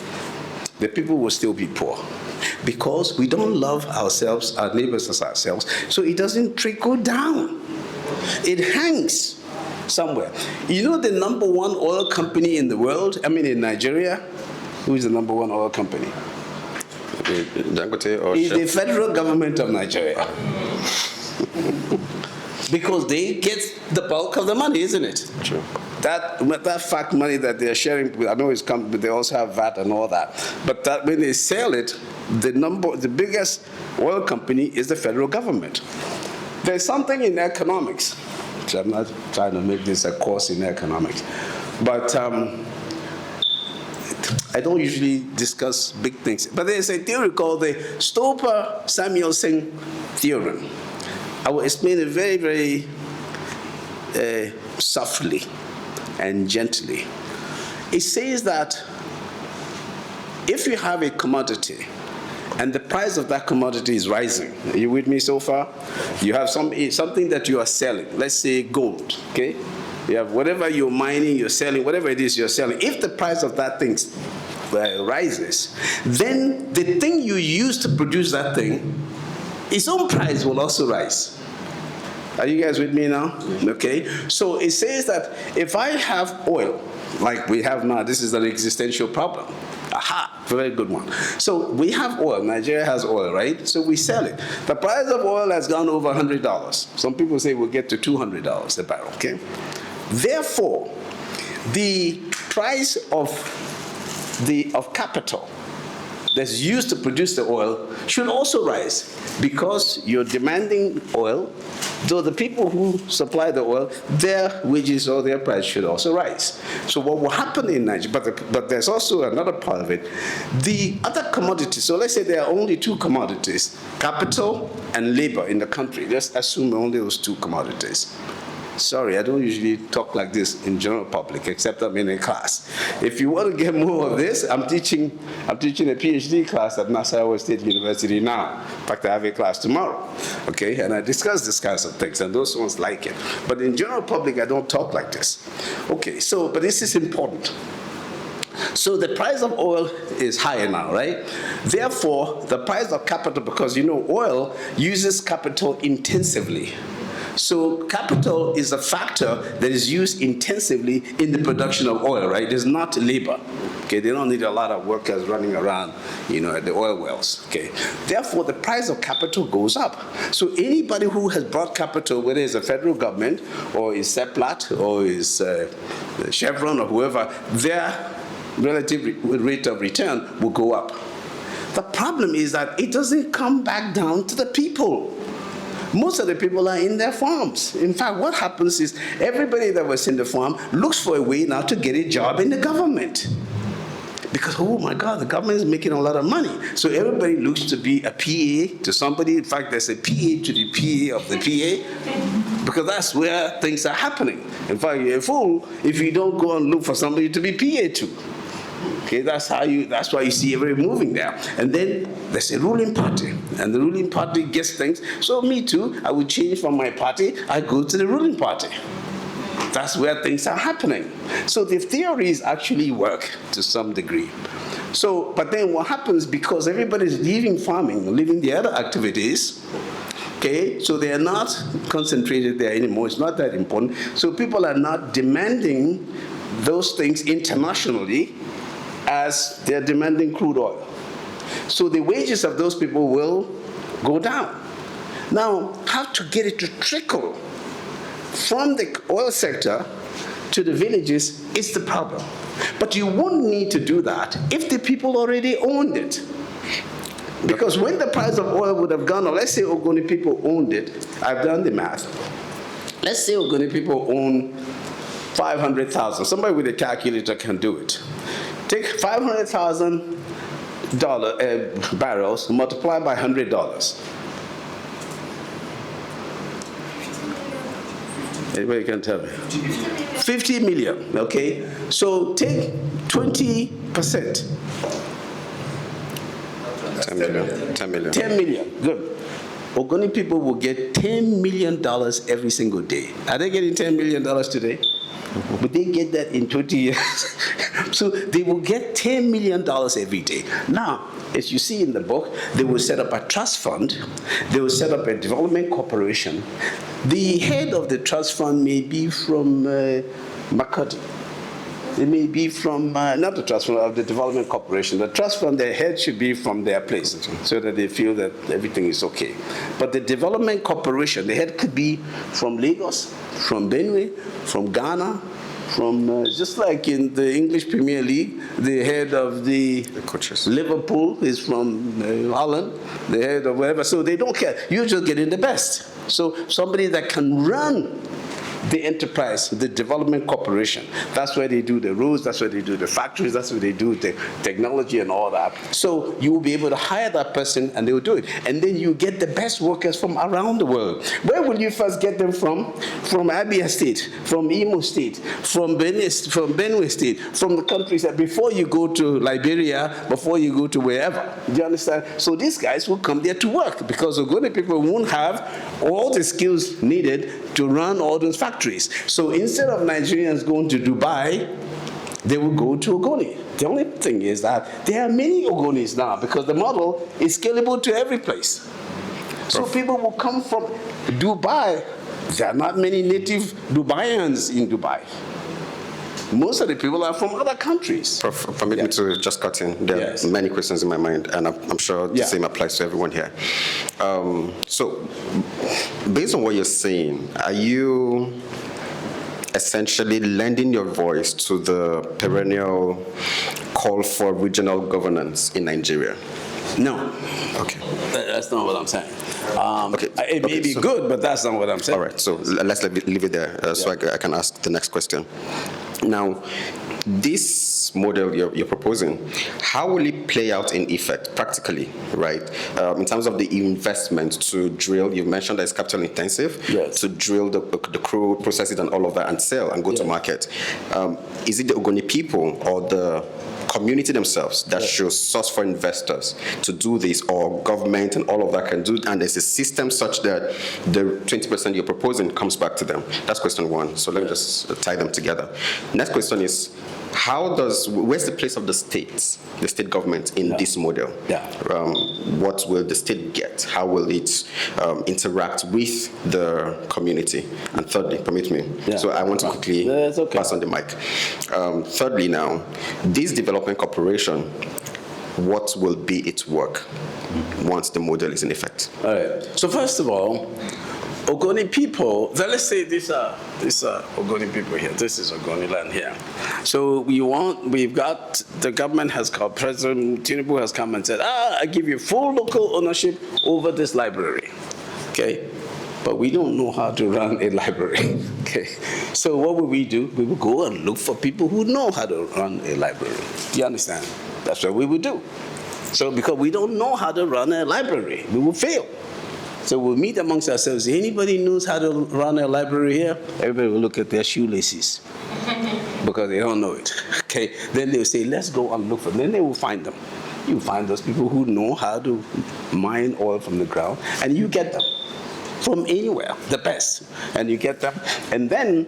the people will still be poor. Because we don't love ourselves, our neighbors as ourselves, so it doesn't trickle down. It hangs somewhere. You know the number one oil company in the world, in Nigeria? Who is the number one oil company? Dangote or It's the federal government of Nigeria. Because they get the bulk of the money, isn't it? True. That fact money that they're sharing, I know it's come, but they also have VAT and all that. But that when they sell it, the biggest oil company is the federal government. There's something in economics. I'm not trying to make this a course in economics, but I don't usually discuss big things. But there's a theory called the Stoper-Samuelson theorem. I will explain it very, very softly and gently. It says that if you have a commodity and the price of that commodity is rising. Are you with me so far? You have something that you are selling. Let's say gold, okay? You have whatever you're mining, you're selling, whatever it is you're selling. If the price of that thing rises, then the thing you use to produce that thing, its own price will also rise. Are you guys with me now? Okay. So it says that if I have oil, like we have now, this is an existential problem. Aha, very good one. So we have oil. Nigeria has oil, right? So we sell it. The price of oil has gone over $100. Some people say we'll get to $200 a barrel, okay? Therefore, the price of capital that's used to produce the oil should also rise because you're demanding oil, though the people who supply the oil, their wages or their price should also rise. So what will happen in Nigeria, but there's also another part of it, the other commodities, so let's say there are only two commodities, capital and labor in the country. Let's assume only those two commodities. Sorry, I don't usually talk like this in general public, except I'm in a class. If you want to get more of this, I'm teaching a PhD class at Nasarawa State University now. In fact, I have a class tomorrow, okay? And I discuss these kinds of things, and those ones like it. But in general public, I don't talk like this. Okay, but this is important. So the price of oil is higher now, right? Therefore, the price of capital, because oil uses capital intensively. So capital is a factor that is used intensively in the production of oil, right? It's not labor. Okay, they don't need a lot of workers running around, at the oil wells. Okay, therefore the price of capital goes up. So anybody who has brought capital, whether it's the federal government or is Seplat or is Chevron or whoever, their relative rate of return will go up. The problem is that it doesn't come back down to the people. Most of the people are in their farms. In fact, what happens is everybody that was in the farm looks for a way now to get a job in the government. Because, oh my God, the government is making a lot of money. So everybody looks to be a PA to somebody. In fact, there's a PA to the PA of the PA, because that's where things are happening. In fact, you're a fool if you don't go and look for somebody to be PA to. Okay, that's why you see everybody moving there. And then there's a ruling party, and the ruling party gets things. So me too, I would change from my party, I go to the ruling party. That's where things are happening. So the theories actually work to some degree. So, but then what happens, because everybody's leaving farming, leaving the other activities, okay, so they are not concentrated there anymore. It's not that important. So people are not demanding those things internationally as they're demanding crude oil. So the wages of those people will go down. Now, how to get it to trickle from the oil sector to the villages is the problem. But you won't need to do that if the people already owned it. Because when the price of oil would have gone up, let's say Ogoni people owned it, I've done the math. Let's say Ogoni people own 500,000. Somebody with a calculator can do it. Take 500,000 barrels, multiply by $100. Anybody can tell me? 50 million, okay? So take 20%. 10 million. 10 million. 10 million, good. Ogoni people will get $10 million every single day. Are they getting $10 million today? But they get that in 20 years. So they will get $10 million every day. Now, as you see in the book, they will set up a trust fund. They will set up a development corporation. The head of the trust fund may be from Makati. It may be from, not the trust fund, of the development corporation. The trust fund, their head should be from their place so that they feel that everything is okay. But the development corporation, the head could be from Lagos, from Benue, from Ghana, from, just like in the English Premier League, the head of the coaches. Liverpool is from Holland, the head of wherever. So they don't care. You're just getting the best. So somebody that can run the enterprise, the development corporation. That's where they do the roads, that's where they do the factories, that's where they do the technology and all that. So you will be able to hire that person and they will do it. And then you get the best workers from around the world. Where will you first get them from? From Abia State, from Imo State, from Benue State, from the countries that before you go to Liberia, before you go to wherever. Do you understand? So these guys will come there to work because Ogoni people won't have all the skills needed to run all those factories. So instead of Nigerians going to Dubai, they will go to Ogoni. The only thing is that there are many Ogonis now because the model is scalable to every place. So people will come from Dubai. There are not many native Dubaians in Dubai. Most of the people are from other countries. Prof, permit me to just cut in. There are many questions in my mind, and I'm sure the same applies to everyone here. So, based on what you're saying, are you essentially lending your voice to the perennial call for regional governance in Nigeria? No. Okay. That's not what I'm saying. It may be good, but that's not what I'm saying. All right, so let's leave it there so I can ask the next question. Now, this model you're proposing, how will it play out in effect, practically, right? In terms of the investment to drill, you've mentioned that it's capital intensive, to drill the crude, process it and all of that, and sell and go to market. Is it the Ogoni people or the community themselves that should source for investors to do this, or government and all of that can do, and there's a system such that the 20% you're proposing comes back to them? That's question one. So let me just tie them together. Next question is, where's the place of the state government in this model? What will the state get? How will it interact with the community? And thirdly, permit me. So I want to quickly pass on the mic. Thirdly now, this development corporation, what will be its work once the model is in effect? All right. So first of all, Ogoni people, let's say these are Ogoni people here. This is Ogoni land here. So we've got, the government has called, President Tinubu has come and said, I give you full local ownership over this library. Okay? but we don't know how to run a library. Okay, so what would we do? We would go and look for people who know how to run a library. Do you understand? That's what we would do. So because we don't know how to run a library, we will fail. So we'll meet amongst ourselves. Anybody knows how to run a library here? Everybody will look at their shoelaces because they don't know it. Okay, then they'll say, let's go and look for them. Then they will find them. You find those people who know how to mine oil from the ground, and you get them from anywhere, the best, and you get them. And then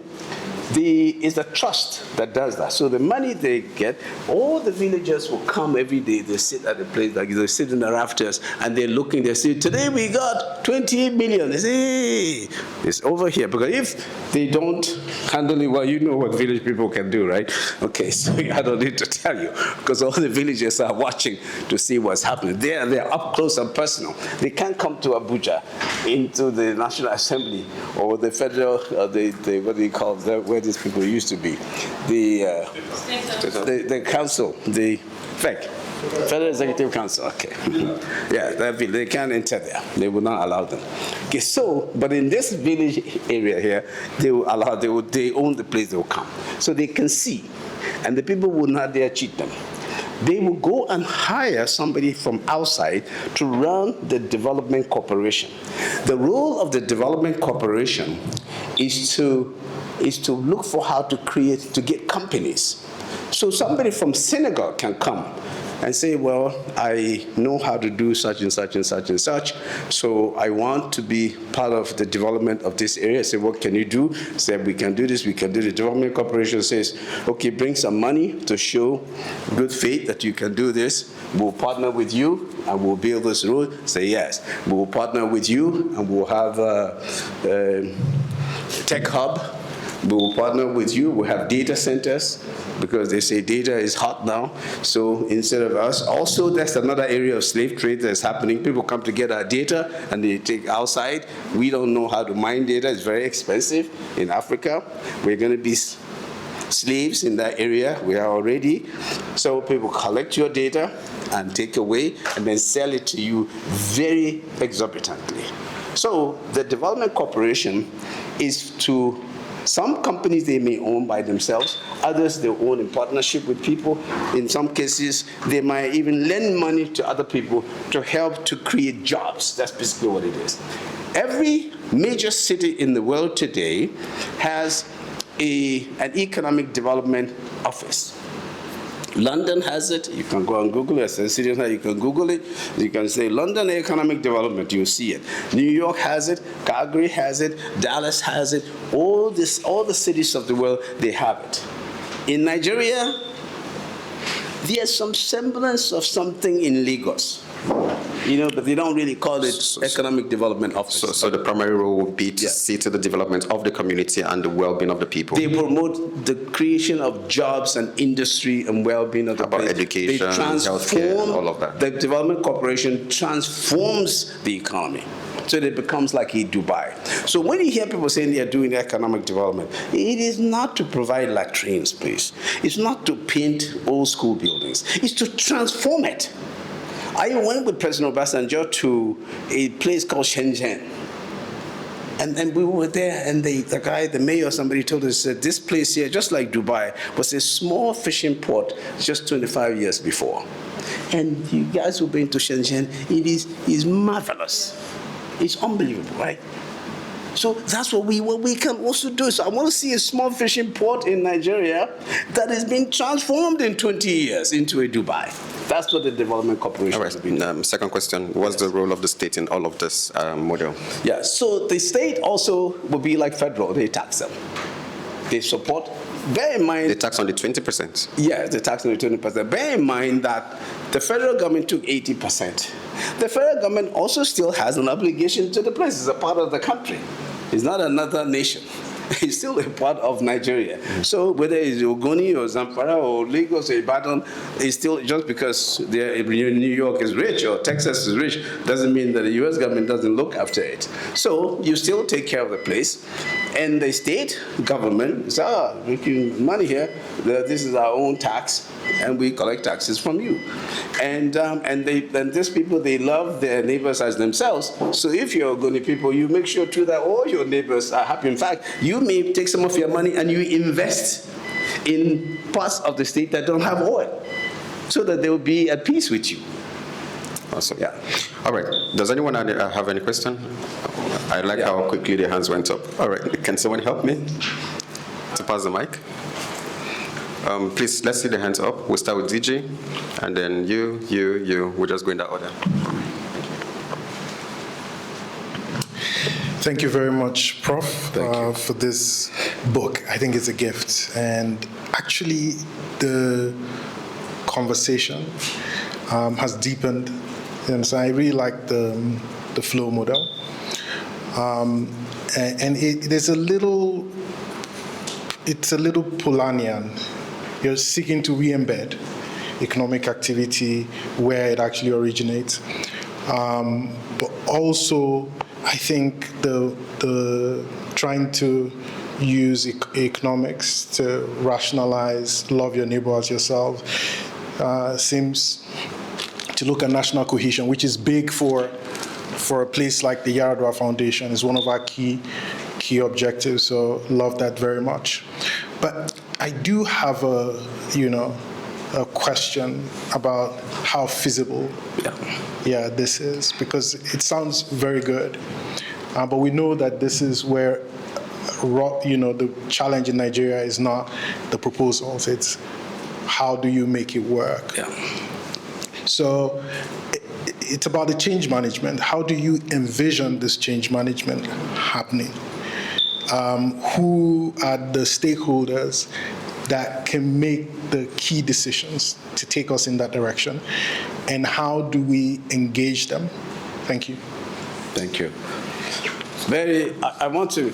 it's the trust that does that. So the money they get, all the villagers will come every day. They sit at the place, like they sit in the rafters, and they're looking. They say, today we got 28 million. They say, hey, it's over here. Because if they don't handle it well, you know what village people can do, right? Okay, so I don't need to tell you, because all the villagers are watching to see what's happening. They're up close and personal. They can't come to Abuja, into the National Assembly, or the federal, what do you call it, where these people used to be, the council, the FEC, Federal Executive Council. Okay, yeah, they can't enter there. They will not allow them. Okay, so but in this village area here, they will allow. They own the place. They will come, so they can see, and the people will not dare cheat them. They will go and hire somebody from outside to run the development corporation. The role of the development corporation is to look for how to get companies. So somebody from Senegal can come and say, well, I know how to do such and such and such and such, so I want to be part of the development of this area. Say, what can you do? Say, we can do this, we can do the development corporation says, okay, bring some money to show good faith that you can do this. We'll partner with you and we'll build this road. Say, yes. We'll partner with you and we'll have a tech hub. We will partner with you. We'll have data centers because they say data is hot now. So instead of us, also that's another area of slave trade that's happening. People come to get our data and they take outside. We don't know how to mine data. It's very expensive in Africa. We're going to be slaves in that area. We are already. So people collect your data and take away and then sell it to you very exorbitantly. So the development corporation is to some companies they may own by themselves, others they own in partnership with people. In some cases, they might even lend money to other people to help to create jobs. That's basically what it is. Every major city in the world today has an economic development office. London has it. You can go and Google it. You can Google it. You can say London Economic Development. You'll see it. New York has it. Calgary has it. Dallas has it. All the cities of the world, they have it. In Nigeria, there's some semblance of something in Lagos. But they don't really call it Economic Development Office. So the primary role would be to see to the development of the community and the well-being of the people. They promote the creation of jobs and industry and well-being of the place. Education, healthcare, all of that. The Development Corporation transforms the economy. So it becomes like a Dubai. So when you hear people saying they're doing economic development, it is not to provide latrines, please. It's not to paint old school buildings. It's to transform it. I went with President Obasanjo to a place called Shenzhen. And we were there, and the mayor, somebody told us that this place here, just like Dubai, was a small fishing port just 25 years before. And you guys who've been to Shenzhen, it is marvelous. It's unbelievable, right? So that's what we can also do. So I want to see a small fishing port in Nigeria that has been transformed in 20 years into a Dubai. That's what the Development Corporation has been doing. Second question, what's the role of the state in all of this model? Yeah, so the state also will be like federal. They tax them. They support. Bear in mind... They tax on the 20%. Yeah, they tax on the 20%. Bear in mind that the federal government took 80%. The federal government also still has an obligation to the place. It's a part of the country. It's not another nation. is still a part of Nigeria. So whether it's Ogoni or Zamfara or Lagos or Ibadan, it's still, just because New York is rich or Texas is rich, doesn't mean that the US government doesn't look after it. So you still take care of the place. And the state government says, making money here, this is our own tax, and we collect taxes from you. And these people, they love their neighbors as themselves. So if you're Ogoni people, you make sure too that all your neighbors are happy. In fact, you may take some of your money and you invest in parts of the state that don't have oil, so that they will be at peace with you. Awesome. Yeah. All right. Does anyone have any question? I like how quickly the hands went up. All right. Can someone help me to pass the mic? Please, let's see the hands up. We'll start with DG, and then you. We'll just go in that order. Thank you very much, Prof, Thank for this book. I think it's a gift. And actually, the conversation has deepened. And so I really like the flow model. And it's a little Polanyian. You're seeking to re-embed economic activity where it actually originates. But also, I think the trying to use economics to rationalize love your neighbor as yourself seems to look at national cohesion, which is big for a place like the Yar'Adua Foundation. Is one of our key objectives. So love that very much. But I do have a question about how feasible this is, because it sounds very good, but we know that this is where the challenge in Nigeria is not the proposals, it's how do you make it work. So it's about the change management. How do you envision this change management happening? Who are the stakeholders that can make the key decisions to take us in that direction? And how do we engage them? Thank you. Thank you. I want to,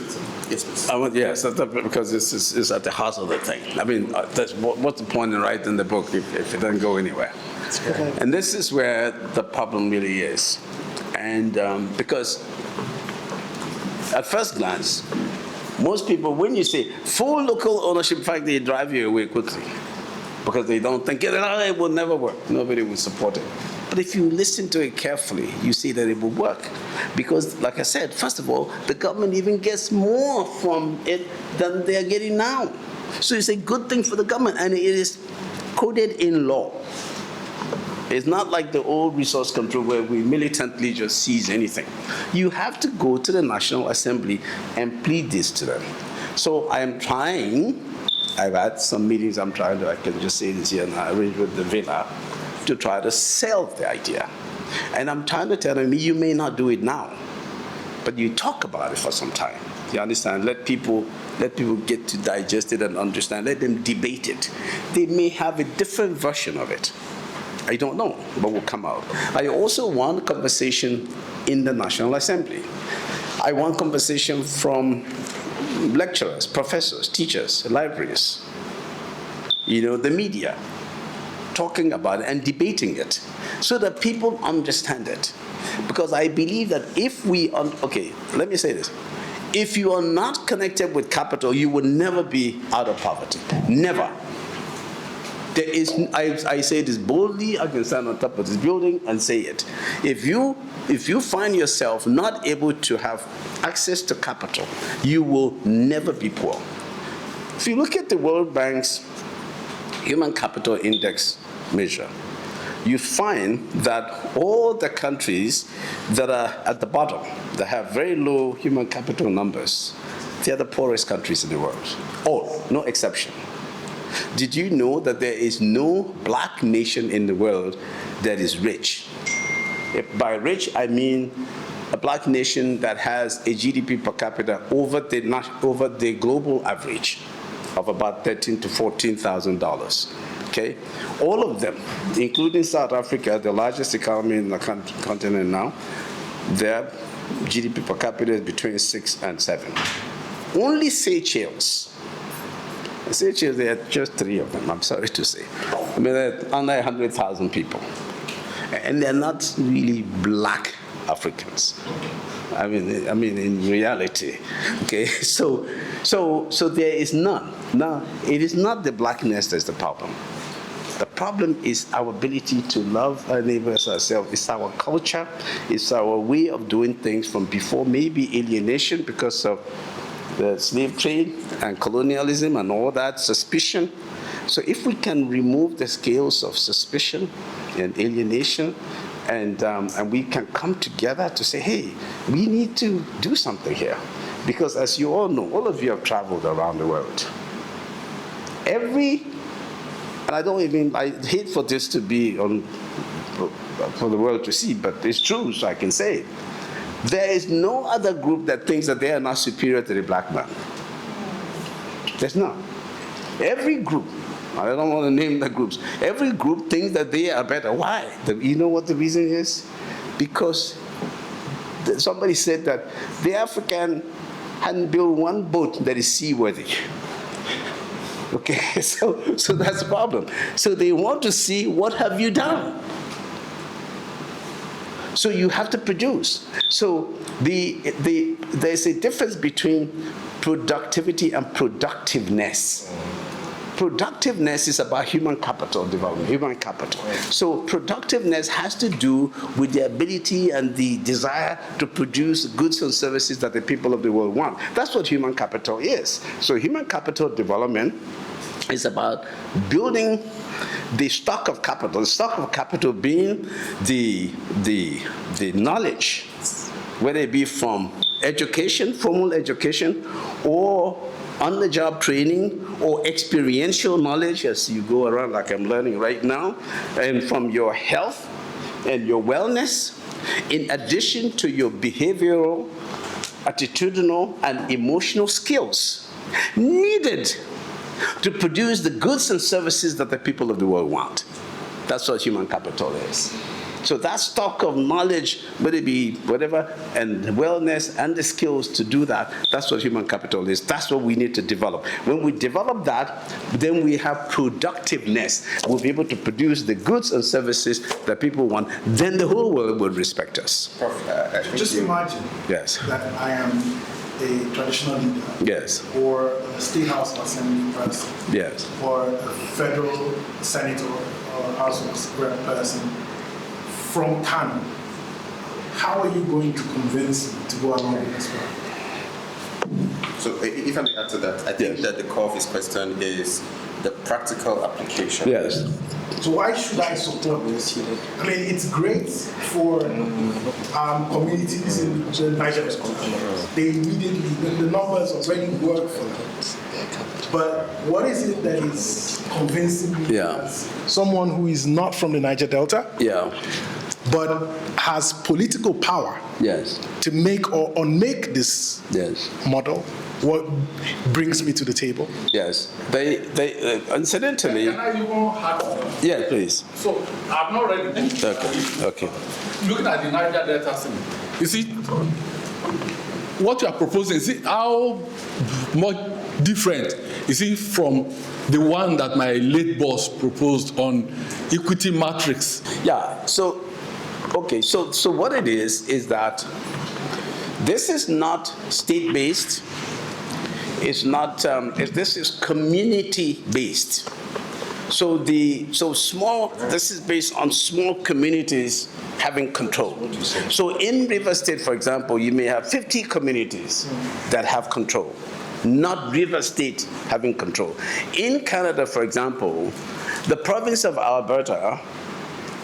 yes, because this is at the heart of the thing. I mean, what's the point in writing the book if it doesn't go anywhere? And this is where the problem really is. And because at first glance, most people, when you say full local ownership, in fact, they drive you away quickly because they don't think it will never work. Nobody will support it. But if you listen to it carefully, you see that it will work. Because, like I said, first of all, the government even gets more from it than they're getting now. So it's a good thing for the government, and it is coded in law. It's not like the old resource control where we militantly just seize anything. You have to go to the National Assembly and plead this to them. So I am trying, I've had some meetings, I can just say this here, and I arranged with the villa to try to sell the idea. And I'm trying to tell them, you may not do it now, but you talk about it for some time. You understand? Let people get to digest it and understand. Let them debate it. They may have a different version of it. I don't know, but will come out. I also want conversation in the National Assembly. I want conversation from lecturers, professors, teachers, libraries, the media, talking about it and debating it so that people understand it. Because I believe that let me say this. If you are not connected with capital, you will never be out of poverty. Never. There is, I say this boldly, I can stand on top of this building and say it. If you find yourself not able to have access to capital, you will never be poor. If you look at the World Bank's Human Capital Index measure, you find that all the countries that are at the bottom, that have very low human capital numbers, they are the poorest countries in the world. All, no exception. Did you know that there is no black nation in the world that is rich? By rich, I mean a black nation that has a GDP per capita over the global average of about $13,000 to $14,000. Okay? All of them, including South Africa, the largest economy in the continent now, their GDP per capita is between 6 and 7. only Seychelles. Seychelles, there are just 3 of them, I'm sorry to say. I mean, there are under 100,000 people. And they're not really black Africans. I mean, in reality, okay. So there is none. Now, it is not the blackness that's the problem. The problem is our ability to love our neighbors ourselves. It's our culture. It's our way of doing things from before, maybe alienation because of the slave trade and colonialism and all that, suspicion. So if we can remove the scales of suspicion and alienation, and we can come together to say, hey, we need to do something here. Because as you all know, all of you have traveled around the world. And I hate for this to be for the world to see, but it's true, so I can say it. There is no other group that thinks that they are not superior to the black man. There's none. Every group, I don't want to name the groups, every group thinks that they are better. Why? You know what the reason is? Because somebody said that the African hadn't built one boat that is seaworthy. Okay, so that's the problem. So they want to see, what have you done? So you have to produce. So there's a difference between productivity and productiveness. Productiveness is about human capital development, human capital. So productiveness has to do with the ability and the desire to produce goods and services that the people of the world want. That's what human capital is. So human capital development is about building the stock of capital being the knowledge, whether it be from education, formal education, or on-the-job training, or experiential knowledge as you go around like I'm learning right now, and from your health and your wellness, in addition to your behavioral, attitudinal, and emotional skills needed to produce the goods and services that the people of the world want. That's what human capital is. So that stock of knowledge, whether it be whatever, and wellness and the skills to do that, that's what human capital is. That's what we need to develop. When we develop that, then we have productiveness. We'll be able to produce the goods and services that people want. Then the whole world will respect us. Prof, just imagine Yes. that I am a traditional leader. Yes. Or a state house assembly person. Yes. Or a federal senator or house of rep person from Kano. How are you going to convince me to go along with this plan? So if I may add to that, I think that the core of his question is the practical application. Yes. So why should I support this? I mean, it's great for communities in the Niger Delta. They immediately, the numbers already work for them. But what is it that is convincing me as Someone who is not from the Niger Delta, but has political power to make or unmake this model? What brings me to the table? Yes. They incidentally. Can I even add on? Yeah, please. So I've not read the book. Okay. Looking at the Niger Delta scene, you see, what you are proposing, see how much different is it from the one that my late boss proposed on equity matrix? Yeah. So, okay. So what it is that this is not state-based. It's not. This is community-based. So small. This is based on small communities having control. So in River State, for example, you may have 50 communities that have control, not River State having control. In Canada, for example, the province of Alberta,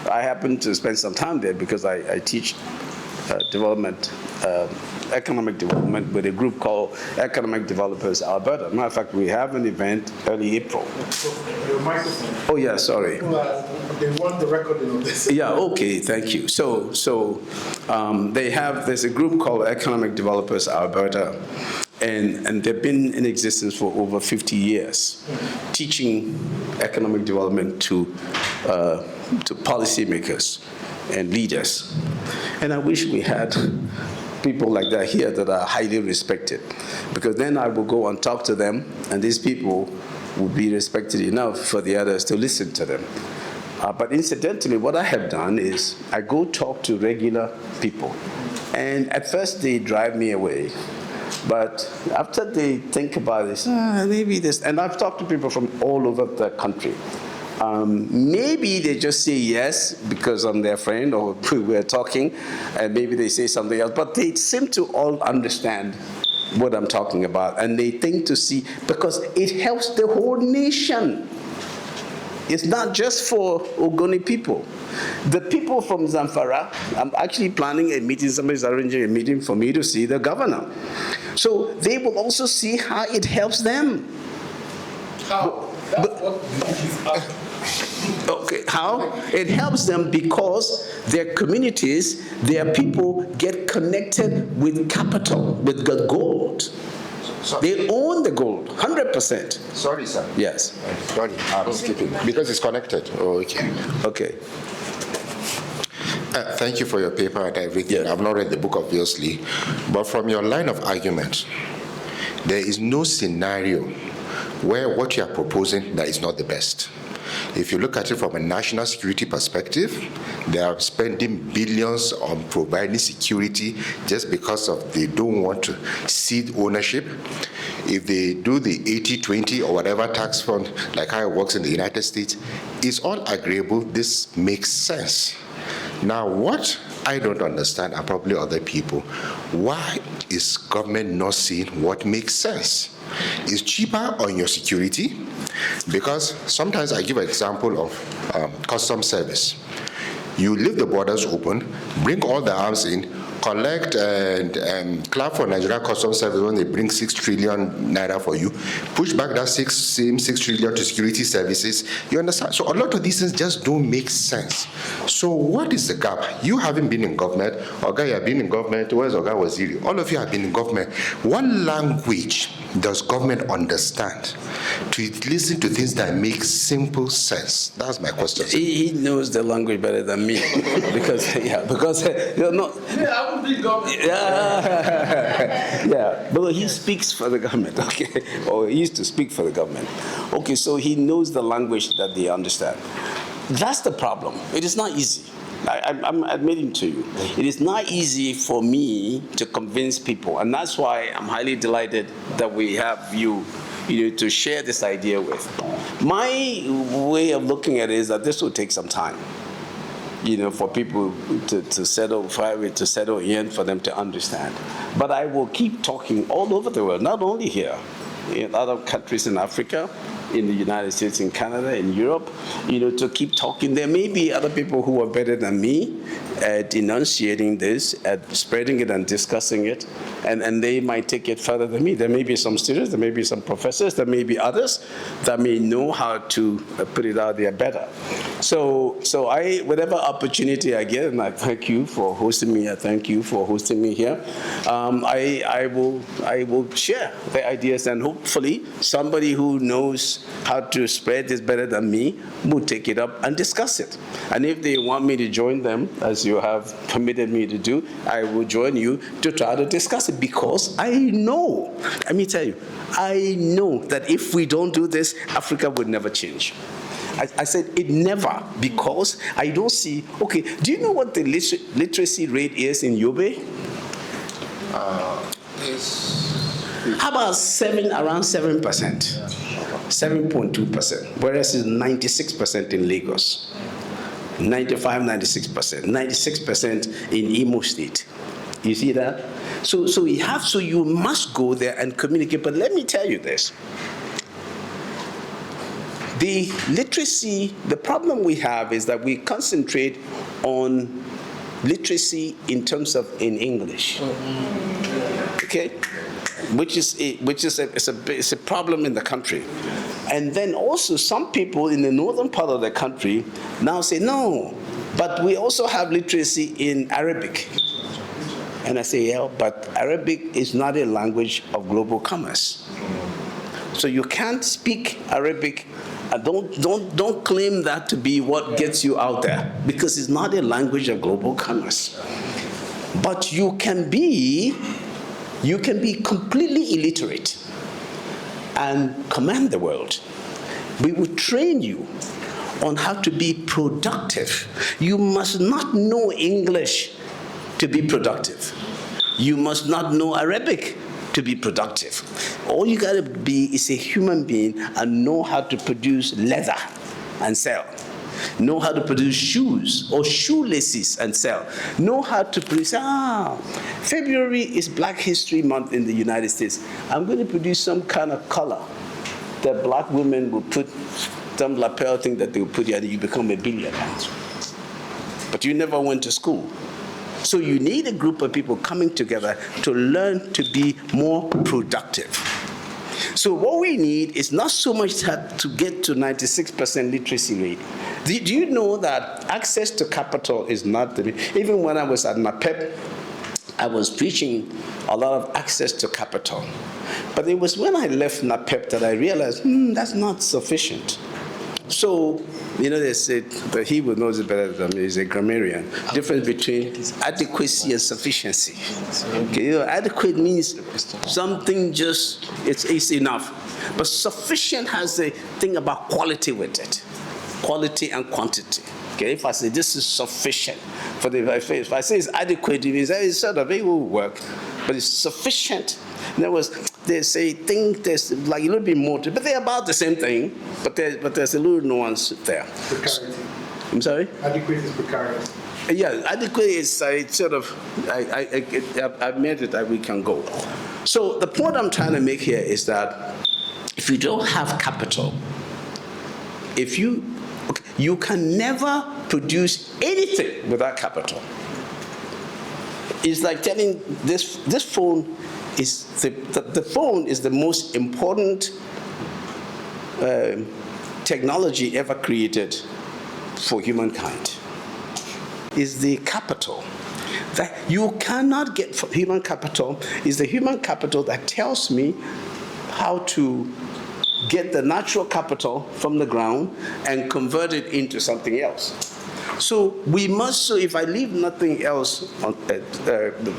I happen to spend some time there because I teach development, economic development with a group called Economic Developers Alberta. Matter of fact, we have an event early April. your microphone? Oh yeah, sorry. They want the recording of this. Yeah, okay, thank you. So there's a group called Economic Developers Alberta, and they've been in existence for over 50 years, teaching economic development to policymakers and leaders. And I wish we had people like that here that are highly respected, because then I will go and talk to them, and these people would be respected enough for the others to listen to them. But incidentally, what I have done is I go talk to regular people, and at first they drive me away. But after they think about this, maybe this, and I've talked to people from all over the country. Maybe they just say yes because I'm their friend or we're talking, and maybe they say something else, but they seem to all understand what I'm talking about, and they think to see, because it helps the whole nation. It's not just for Ogoni people. The people from Zamfara, I'm actually planning a meeting, somebody's arranging a meeting for me to see the governor. So they will also see how it helps them. How? That's what is asking. Okay, how? It helps them because their communities, their people get connected with capital, with the gold. They own the gold, 100%. Sorry, sir. Yes. Sorry, I'm skipping because it's connected. Oh, okay. Okay. Thank you for your paper and everything. Yeah. I've not read the book, obviously, but from your line of argument, there is no scenario where what you are proposing that is not the best. If you look at it from a national security perspective, they are spending billions on providing security just because of they don't want to cede ownership. If they do the 80-20 or whatever tax fund, like how it works in the United States, it's all agreeable. This makes sense. Now, what I don't understand, and probably other people, why is government not seeing what makes sense? It's cheaper on your security, because sometimes I give an example of customs service. You leave the borders open, bring all the arms in, collect and clap for Nigeria Customs Service when they bring 6 trillion naira for you, push back that same 6 trillion to security services. You understand? So a lot of these things just don't make sense. So what is the gap? You haven't been in government, Oga, you have been in government, where's Oga Waziri? All of you have been in government. What language does government understand to listen to things that make simple sense? That's my question. He knows the language better than me because you're not. Yeah, I would be government. Yeah, but he speaks for the government, okay, or he used to speak for the government. Okay, so he knows the language that they understand. That's the problem. It is not easy. I'm admitting to you, it is not easy for me to convince people, and that's why I'm highly delighted that we have you to share this idea with. My way of looking at it is that this will take some time, for people to settle in, for them to understand. But I will keep talking all over the world, not only here, in other countries in Africa, in the United States, in Canada, in Europe, to keep talking. There may be other people who are better than me at enunciating this, at spreading it and discussing it, and they might take it further than me. There may be some students, there may be some professors, there may be others that may know how to put it out there better. So whatever opportunity I get, and I thank you for hosting me, I thank you for hosting me here, I will share the ideas, and hopefully somebody who knows how to spread this better than me will take it up and discuss it. And if they want me to join them, as you have permitted me to do, I will join you to try to discuss it, because I know, let me tell you, I know that if we don't do this, Africa would never change. I said it never, because I don't see, okay, do you know what the literacy rate is in Yobe? How about around 7%, 7.2%, whereas it's 96% in Lagos, 95, 96%, 96% in Imo State. You see that? So you must go there and communicate. But let me tell you this. The literacy, the problem we have is that we concentrate on literacy in terms of in English. Okay? Which is a problem in the country. And then also some people in the northern part of the country now say, no, but we also have literacy in Arabic. And I say, yeah, but Arabic is not a language of global commerce. So you can't speak Arabic. Don't claim that to be what gets you out there, because it's not a language of global commerce. But you can be completely illiterate and command the world. We will train you on how to be productive. You must not know English to be productive. You must not know Arabic to be productive. All you gotta be is a human being and know how to produce leather and sell. Know how to produce shoes or shoelaces and sell. Know how to produce, February is Black History Month in the United States. I'm going to produce some kind of color that black women will put, some lapel thing that they will put here and you become a billionaire. But you never went to school. So you need a group of people coming together to learn to be more productive. So what we need is not so much to get to 96% literacy rate. Do you know that access to capital is not the... Even when I was at MAPEP, I was preaching a lot of access to capital. But it was when I left NAPEP that I realized, that's not sufficient. So, they said, but he would know it better than me, he's a grammarian. Difference between adequacy and sufficiency. Okay, adequate means something just, it's enough. But sufficient has a thing about quality with it. Quality and quantity. Okay, if I say this is sufficient, if I say it's adequate, it means it's sort of, it will work, but it's sufficient. In other words, there's a thing, there's like a little bit more to it, but they're about the same thing, but there's a little nuance there. Precarity. I'm sorry? Adequate is precarious. Yeah, adequate is sort of, I've made it that we can go. So the point I'm trying to make here is that if you don't have capital, you can never produce anything without capital. It's like telling this phone is the phone is the most important technology ever created for humankind. Is the capital that you cannot get from human capital is the human capital that tells me how to get the natural capital from the ground and convert it into something else. So we must, so if I leave nothing else on,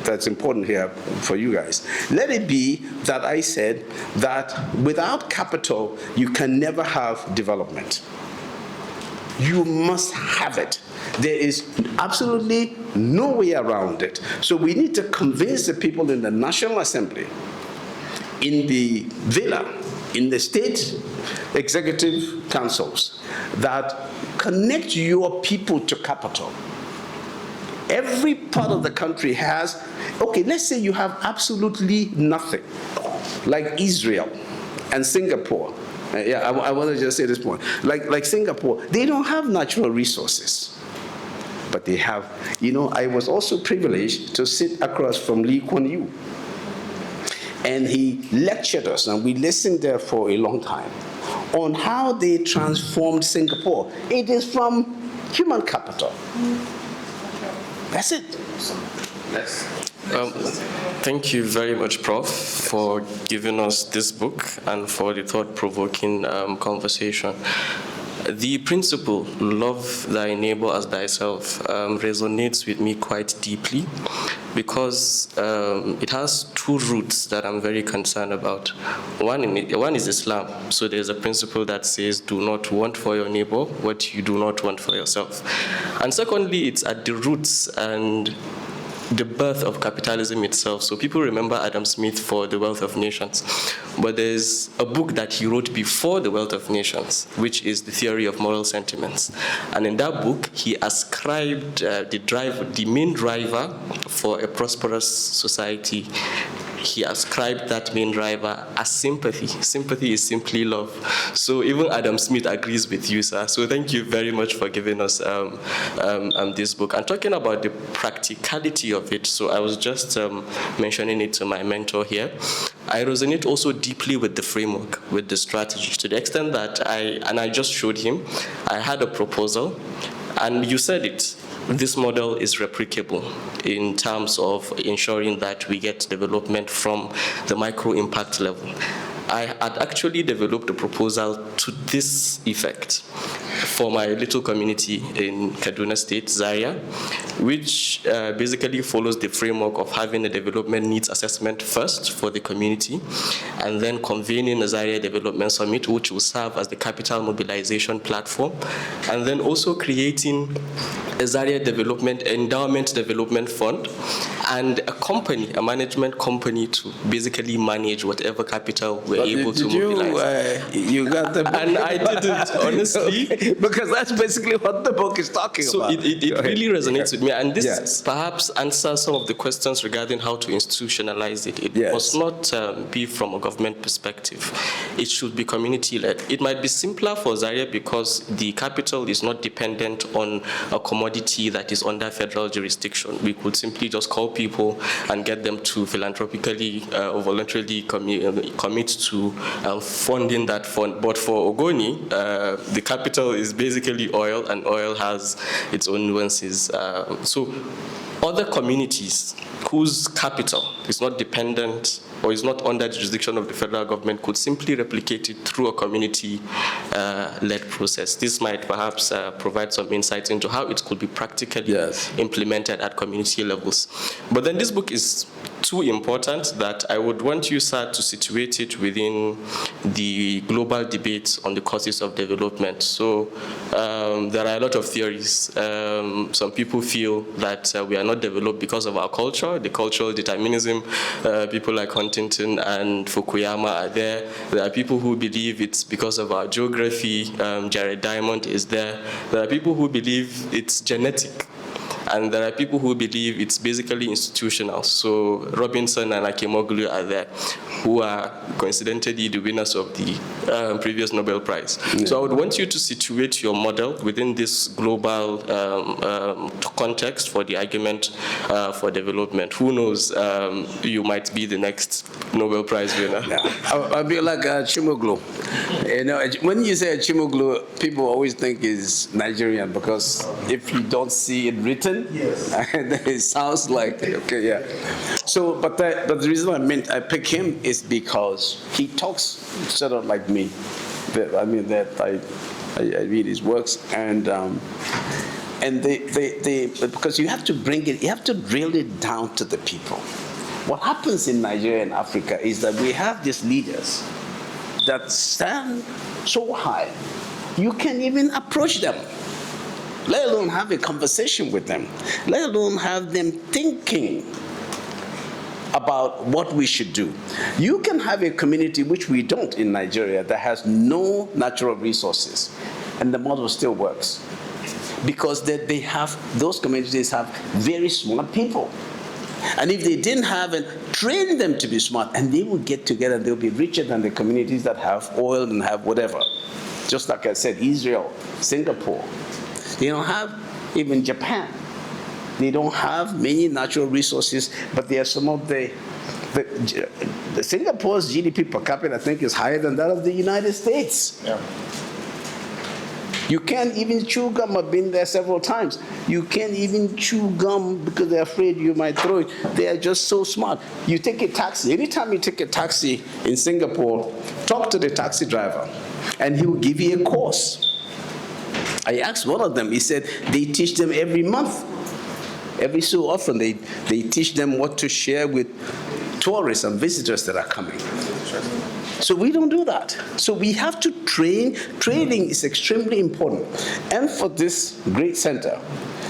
that's important here for you guys, let it be that I said that without capital, you can never have development. You must have it. There is absolutely no way around it. So we need to convince the people in the National Assembly, in the Villa, in the state executive councils, that connect your people to capital. Every part of the country has, okay, let's say you have absolutely nothing, like Israel and Singapore. I want to just say this point. Like Singapore, they don't have natural resources, but they have, I was also privileged to sit across from Lee Kuan Yew. And he lectured us, and we listened there for a long time, on how they transformed Singapore. It is from human capital. That's it. Thank you very much, Prof, for giving us this book and for the thought-provoking conversation. The principle, love thy neighbor as thyself, resonates with me quite deeply because it has two roots that I'm very concerned about. One is Islam. So there's a principle that says, do not want for your neighbor what you do not want for yourself. And secondly, it's at the roots and the birth of capitalism itself. So people remember Adam Smith for The Wealth of Nations, but there's a book that he wrote before The Wealth of Nations, which is The Theory of Moral Sentiments. And in that book, he ascribed the main driver for a prosperous society. He ascribed that main driver as sympathy. Sympathy is simply love. So even Adam Smith agrees with you, sir. So thank you very much for giving us this book. And talking about the practicality of it, so I was just mentioning it to my mentor here. I resonate also deeply with the framework, with the strategy, to the extent that I just showed him, I had a proposal, and you said it. This model is replicable in terms of ensuring that we get development from the micro-impact level. I had actually developed a proposal to this effect. for my little community in Kaduna State, Zaria, which basically follows the framework of having a development needs assessment first for the community, and then convening a Zaria Development Summit, which will serve as the capital mobilization platform, and then also creating a Zaria Endowment Development Fund, and a company, a management company, to basically manage whatever capital we're able to mobilize. You got the book? And I didn't, honestly. Okay, because that's basically what the book is talking about. So it really resonates with me. And this perhaps answers some of the questions regarding how to institutionalize it. It must not be from a government perspective. It should be community-led. It might be simpler for Zaria because the capital is not dependent on a commodity that is under federal jurisdiction. We could simply just call people and get them to philanthropically or voluntarily commit to funding that fund. But for Ogoni, the capital is basically oil, and oil has its own nuances. So other communities whose capital is not dependent or is not under the jurisdiction of the federal government could simply replicate it through a community-led process. This might perhaps provide some insight into how it could be practically implemented at community levels. But then this book is too important that I would want you, sir, to situate it within the global debate on the causes of development. So there are a lot of theories. Some people feel that we are not developed because of our culture, the cultural determinism. People like Huntington and Fukuyama are there. There are people who believe it's because of our geography. Jared Diamond is there. There are people who believe it's genetic. And there are people who believe it's basically institutional. So Robinson and Akemoglu are there, who are coincidentally the winners of the previous Nobel Prize. So I would want you to situate your model within this global context for the argument for development. Who knows, you might be the next Nobel Prize winner. I'll be like Chimoglu. You know, when you say Chimoglu, people always think is Nigerian, because if you don't see it written, it sounds like, okay, yeah. So, but the reason I pick him is because he talks sort of like me. I mean, that I read his works, and because you have to bring it, you have to drill it down to the people. What happens in Nigeria and Africa is that we have these leaders that stand so high, you can't even approach them, let alone have a conversation with them, let alone have them thinking about what we should do. You can have a community, which we don't in Nigeria, that has no natural resources, and the model still works. Because those communities have very smart people. And if they didn't have and train them to be smart, and they will get together, they'll be richer than the communities that have oil and have whatever. Just like I said, Israel, Singapore. They don't have even Japan. They don't have many natural resources, but they are some of the Singapore's GDP per capita, I think, is higher than that of the United States. Yeah. You can't even chew gum. I've been there several times. You can't even chew gum because they're afraid you might throw it. They are just so smart. You take a taxi. Anytime you take a taxi in Singapore, talk to the taxi driver, and he will give you a course. I asked one of them, he said they teach them every month. Every so often, they teach them what to share with tourists and visitors that are coming. So we don't do that. So we have to train. Training is extremely important. And for this great center,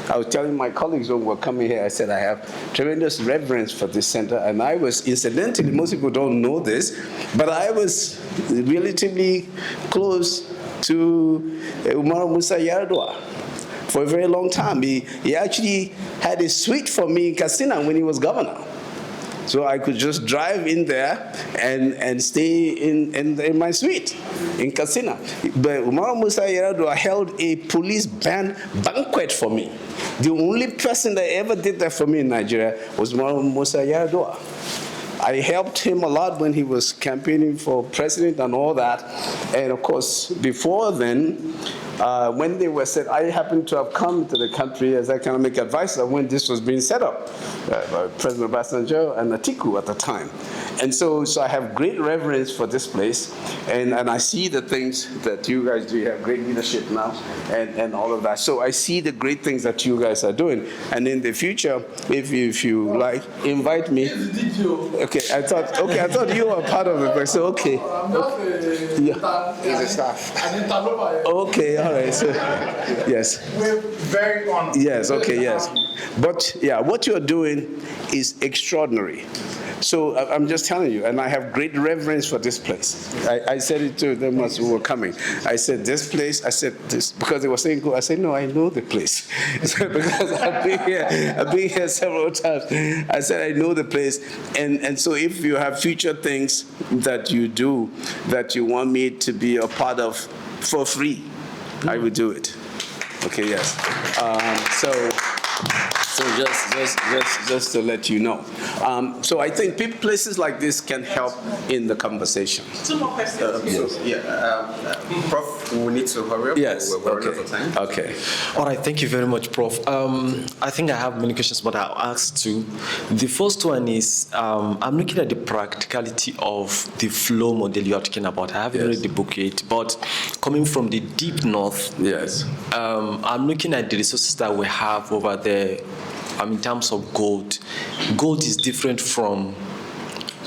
I was telling my colleagues when we were coming here, I said I have tremendous reverence for this center. And I was, incidentally, most people don't know this, but I was relatively close to Shehu Musa Yar'Adua for a very long time. He actually had a suite for me in Katsina when he was governor. So I could just drive in there and stay in my suite in Katsina. But Shehu Musa Yar'Adua held a police band banquet for me. The only person that ever did that for me in Nigeria was Shehu Musa Yar'Adua. I helped him a lot when he was campaigning for president and all that. And of course, before then, when they were said, I happened to have come to the country as economic advisor when this was being set up by President Obasanjo and Atiku at the time. And so I have great reverence for this place, and I see the things that you guys do. You have great leadership now, and all of that. So I see the great things that you guys are doing. And in the future, if you like, invite me. Okay, I thought you were part of it, so okay. He's a staff. Okay, all right. So, yes. We're very honored. Yes, okay, yes. But yeah, what you're doing is extraordinary. So I'm just telling you, and I have great reverence for this place. I said it to them as we were coming. I said, this place, I said this, because they were saying, go. I said, no, I know the place. Because I've been here several times. I said, I know the place. And so if you have future things that you do, that you want me to be a part of for free, I will do it. Okay, yes. So just to let you know. So I think places like this can help in the conversation. Two more questions. Prof, we need to hurry up. Yes. We're running out of time. Okay. All right, thank you very much, Prof. I think I have many questions, but I'll ask two. The first one is, I'm looking at the practicality of the flow model you are talking about. I haven't read the book yet, but coming from the deep north, Yes. I'm looking at the resources that we have over there. In terms of gold, gold is different from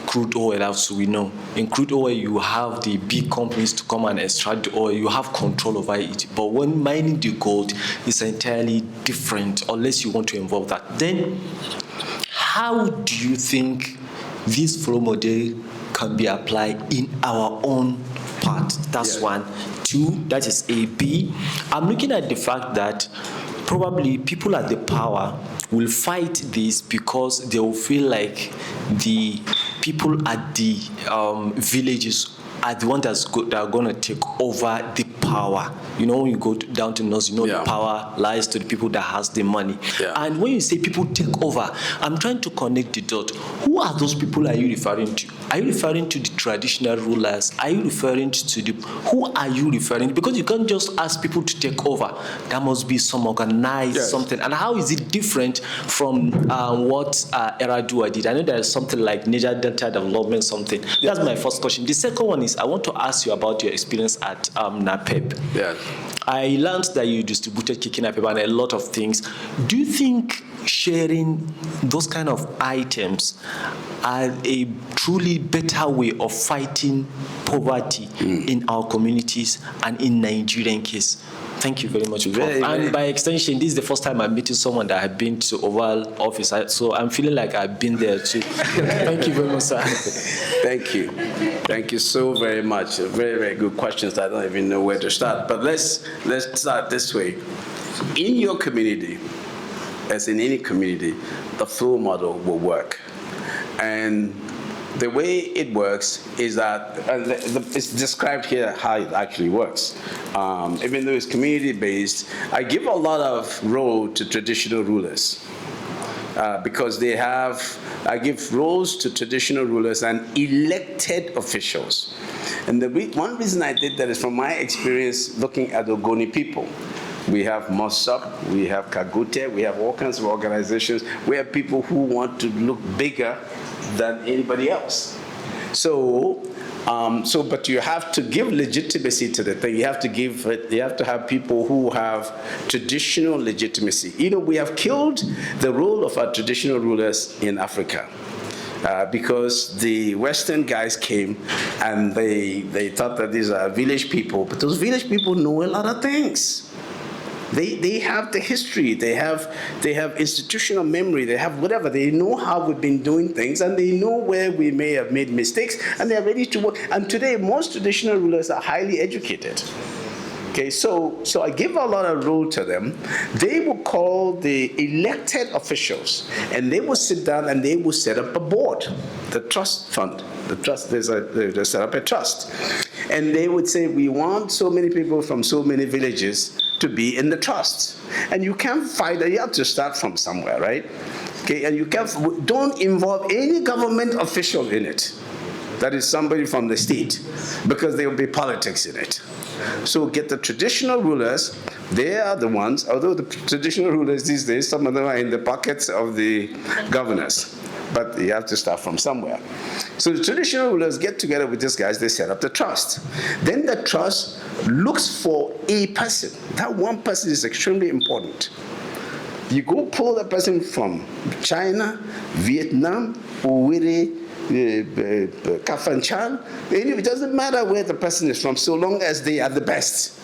crude oil, as we know. In crude oil, you have the big companies to come and extract the oil. You have control over it. But when mining the gold, it's entirely different, unless you want to involve that. Then, how do you think this flow model can be applied in our own part? That's one. Two, that is A. B, I'm looking at the fact that probably people at the power will fight this because they will feel like the people at the villages are the ones that are going to take over the power. You know, when you go down to North, the power lies to the people that has the money. Yeah. And when you say people take over, I'm trying to connect the dot. Who are those people are you referring to? Are you referring to the traditional rulers? Are you referring to who are you referring to? Because you can't just ask people to take over. There must be some organized something. And how is it different from what Yar'Adua did? I know there is something like Niger Delta Development something. That's my first question. The second one is, I want to ask you about your experience at NAPEP. Yeah. I learned that you distributed kikina paper and a lot of things. Do you think sharing those kind of items are a truly better way of fighting poverty in our communities and in Nigerian case? Thank you very much, Prof. And by extension, this is the first time I'm meeting someone that had been to Oval Office, so I'm feeling like I've been there too. Thank you very much, sir. Thank you. Thank you so very much. Very, very good questions. I don't even know where to start. But let's start this way. In your community, as in any community, the flow model will work. And the way it works is that, it's described here how it actually works. Even though it's community-based, I give a lot of role to traditional rulers because I give roles to traditional rulers and elected officials. And one reason I did that is from my experience looking at Ogoni people. We have Mossop, we have Kagute, we have all kinds of organizations. We have people who want to look bigger than anybody else. But you have to give legitimacy to the thing. You have to have people who have traditional legitimacy. We have killed the role of our traditional rulers in Africa. Because the Western guys came and they thought that these are village people, but those village people know a lot of things. They have the history, they have institutional memory, they have whatever, they know how we've been doing things, and they know where we may have made mistakes, and they're ready to work. And today, most traditional rulers are highly educated. Okay, so I give a lot of role to them. They will call the elected officials, and they will sit down and they will set up a board, the trust fund. They set up a trust. And they would say, we want so many people from so many villages to be in the trust. And you can't fight it, you have to start from somewhere, right? Okay, and don't involve any government official in it. that is somebody from the state, because there will be politics in it. So get the traditional rulers. They are the ones, although the traditional rulers these days, some of them are in the pockets of the governors. But you have to start from somewhere. So the traditional rulers get together with these guys, they set up the trust. Then the trust looks for a person. That one person is extremely important. You go pull that person from China, Vietnam, Owerri, Kafanchan. It doesn't matter where the person is from, so long as they are the best.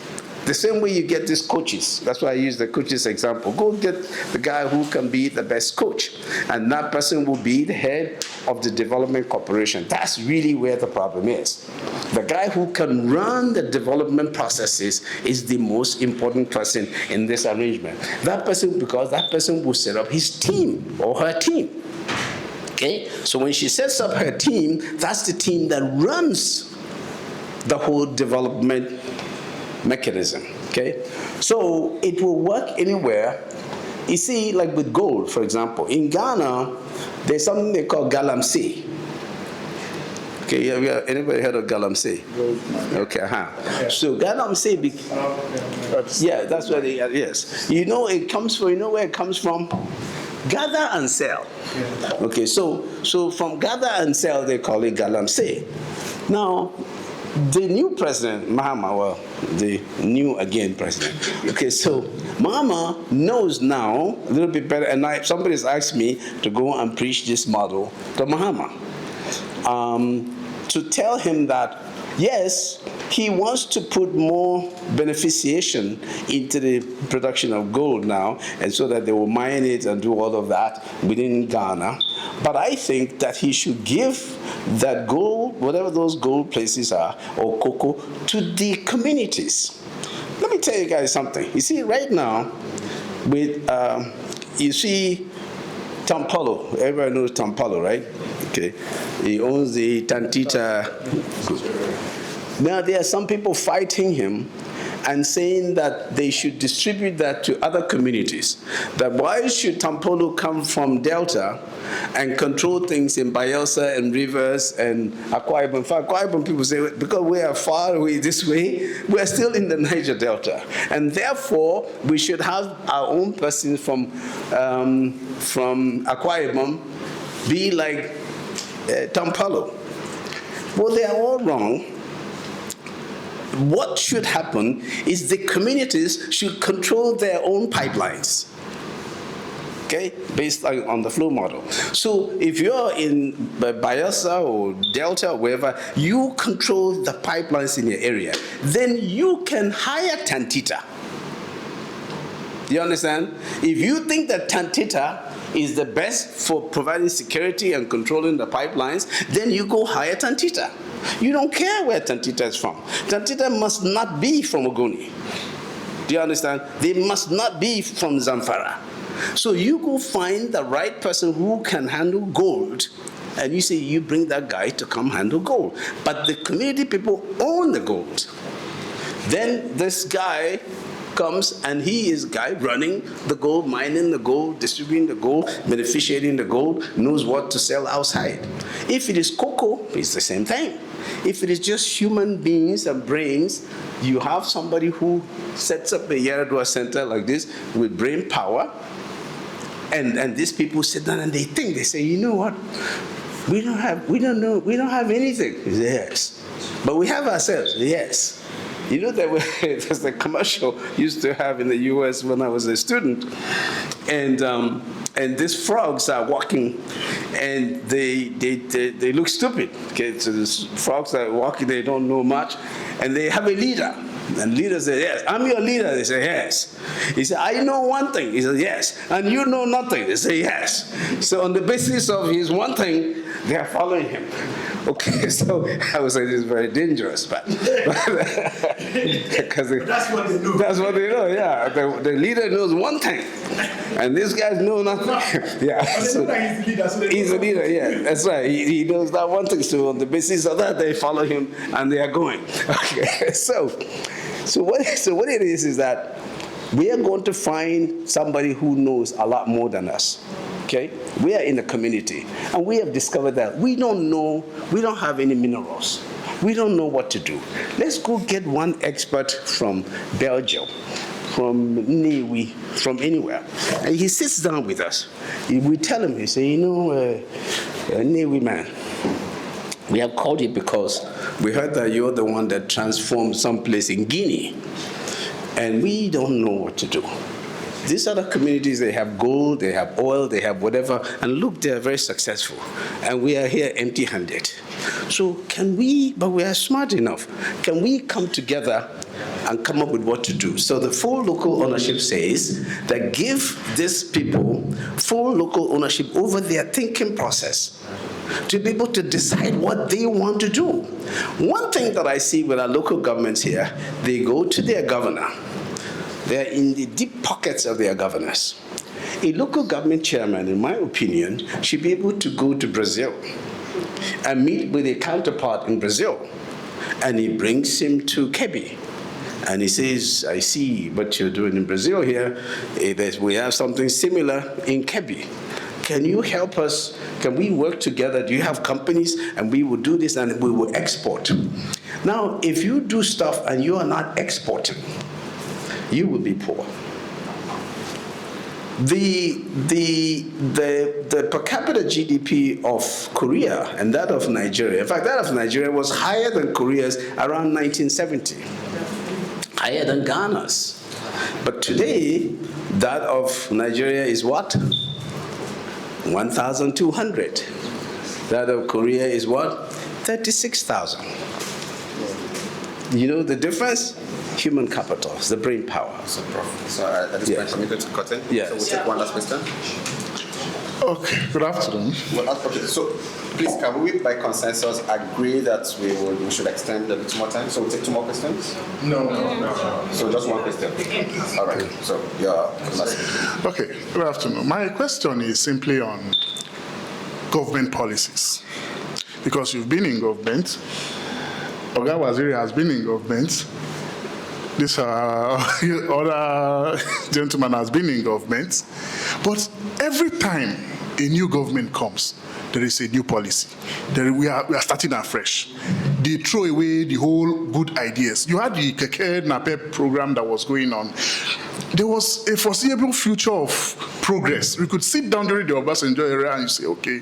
The same way you get these coaches. That's why I use the coaches example. Go get the guy who can be the best coach. And that person will be the head of the development corporation. That's really where the problem is. The guy who can run the development processes is the most important person in this arrangement. That person, because that person will set up his team or her team. Okay? So when she sets up her team, that's the team that runs the whole development mechanism, okay? So it will work anywhere. You see, like with gold, for example, in Ghana, there's something they call galamsey. Okay, anybody heard of galamsey? Okay, So galamsey, yeah, that's where they are, yes. You know it comes from, you know where it comes from? Gather and sell. Okay, so from gather and sell, they call it galamsey. Now, the new president, Mahama, well, the new again president. Okay, so Mahama knows now a little bit better, and somebody's asked me to go and preach this model to Mahama. To tell him that, yes, he wants to put more beneficiation into the production of gold now, and so that they will mine it and do all of that within Ghana. But I think that he should give that gold, whatever those gold places are, or cocoa, to the communities. Let me tell you guys something. You see, right now, with you see Tampolo. Everybody knows Tampolo, right? Okay. He owns the Tantita. Now, there are some people fighting him and saying that they should distribute that to other communities. That why should Tampolo come from Delta and control things in Bayelsa and Rivers and Akwa Ibom? In fact, Akwa Ibom people say, because we are far away this way, we are still in the Niger Delta. And therefore, we should have our own person from Akwa Ibom be like Tampolo. Well, they are all wrong. What should happen is the communities should control their own pipelines, okay, based on the flow model. So if you're in Bayelsa or Delta or wherever, you control the pipelines in your area, then you can hire Tantita. You understand? If you think that Tantita is the best for providing security and controlling the pipelines, then you go hire Tantita. You don't care where Tantita is from. Tantita must not be from Ogoni. Do you understand? They must not be from Zamfara. So you go find the right person who can handle gold, and you say you bring that guy to come handle gold. But the community people own the gold. Then this guy comes and he is guy running the gold, mining the gold, distributing the gold, beneficiating the gold, knows what to sell outside. If it is cocoa, it's the same thing. If it is just human beings and brains, you have somebody who sets up a Yar'Adua Centre like this with brain power, and these people sit down and they think, they say, you know what? We don't have anything. Yes. But we have ourselves. Yes. You know, there's a commercial used to have in the US when I was a student, and these frogs are walking, and they look stupid. Okay, so these frogs are walking, they don't know much, and they have a leader. And leader says, yes, I'm your leader. They say, yes. He said, I know one thing. He says, yes. And you know nothing. They say, yes. So on the basis of his one thing, they are following him. Okay, so I would say this is very dangerous, but because that's what they know. That's what they know, yeah. The leader knows one thing, and these guys know nothing. Yeah, so he's a leader, yeah, that's right. He knows that one thing, so on the basis of that, they follow him, and they are going. Okay, so what it is that we are going to find somebody who knows a lot more than us. Okay. okay? We are in the community, and we have discovered that we don't have any minerals. We don't know what to do. Let's go get one expert from Belgium, from Niwi, from anywhere. And he sits down with us. We tell him, he say, Niwi man, we have called you because we heard that you're the one that transformed someplace in Guinea, and we don't know what to do. These other communities, they have gold, they have oil, they have whatever, and look, they are very successful. And we are here empty-handed. So can we, but we are smart enough, can we come together and come up with what to do? So the full local ownership says that give these people full local ownership over their thinking process, to be able to decide what they want to do. One thing that I see with our local governments here, they go to their governor. They're in the deep pockets of their governors. A local government chairman, in my opinion, should be able to go to Brazil and meet with a counterpart in Brazil. And he brings him to Kebbi. And he says, I see what you're doing in Brazil here. We have something similar in Kebbi. Can you help us? Can we work together? Do you have companies? And we will do this and we will export. Now, if you do stuff and you are not exporting, you will be poor. The per capita GDP of Korea and that of Nigeria, in fact, that of Nigeria was higher than Korea's around 1970, higher than Ghana's. But today, that of Nigeria is what? 1,200. That of Korea is what? 36,000. You know the difference? Human capital, the brain power. So, Prof, so at this point, I'm going to cut in. Yes. So we'll take one last question. Okay, good afternoon. Well, okay, so please, can we, by consensus, agree that we should extend a bit more time? So we'll take 2 more questions? No. So just 1 question. All right, so your last. Okay, good afternoon. My question is simply on government policies. Because you've been in government, Oga Waziri has been in government, this other gentleman has been in government, but every time a new government comes, there is a new policy. We are starting afresh. They throw away the whole good ideas. You had the Keke Napep program that was going on. There was a foreseeable future of progress. We could sit down during the Obasanjo era and you say, okay,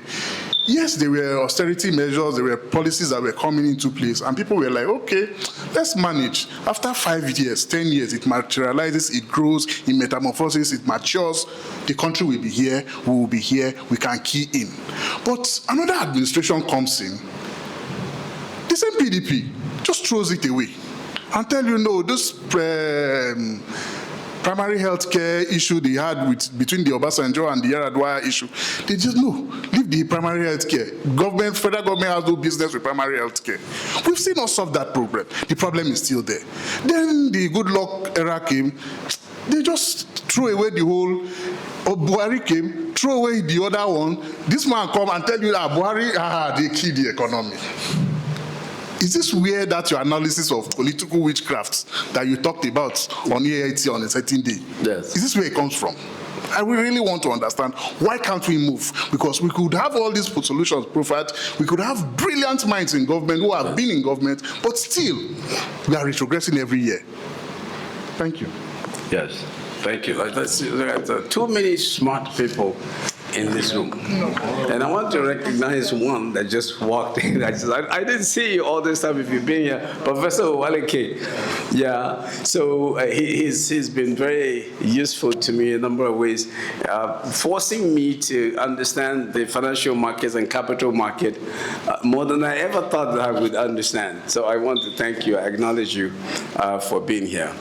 yes, there were austerity measures, there were policies that were coming into place, and people were like, okay, let's manage. After 5 years, 10 years, it materializes, it grows, it metamorphoses, it matures. The country will be here, we will be here, we can key in. But another administration comes in, the same PDP just throws it away and tell you, no, this primary health care issue they had between the Obasanjo and the Yar'Adua issue, they just, no, leave the primary health care. Federal government has no business with primary health care. We've seen us solve that problem. The problem is still there. Then the good luck era came, they just threw away the whole, Buhari came, threw away the other one. This man come and tell you that Buhari, they killed the economy. Is this where that your analysis of political witchcraft that you talked about on EAT on a certain day? Yes. Is this where it comes from? I really want to understand, why can't we move? Because we could have all these solutions profiled, we could have brilliant minds in government who have been in government, but still, we are retrogressing every year. Thank you. Yes, thank you. There are too many smart people in this room. And I want to recognize one that just walked in. I didn't see you all this time if you've been here, Professor Owaleke. Yeah, so he's been very useful to me in a number of ways, forcing me to understand the financial markets and capital market more than I ever thought that I would understand. So I want to thank you, I acknowledge you for being here.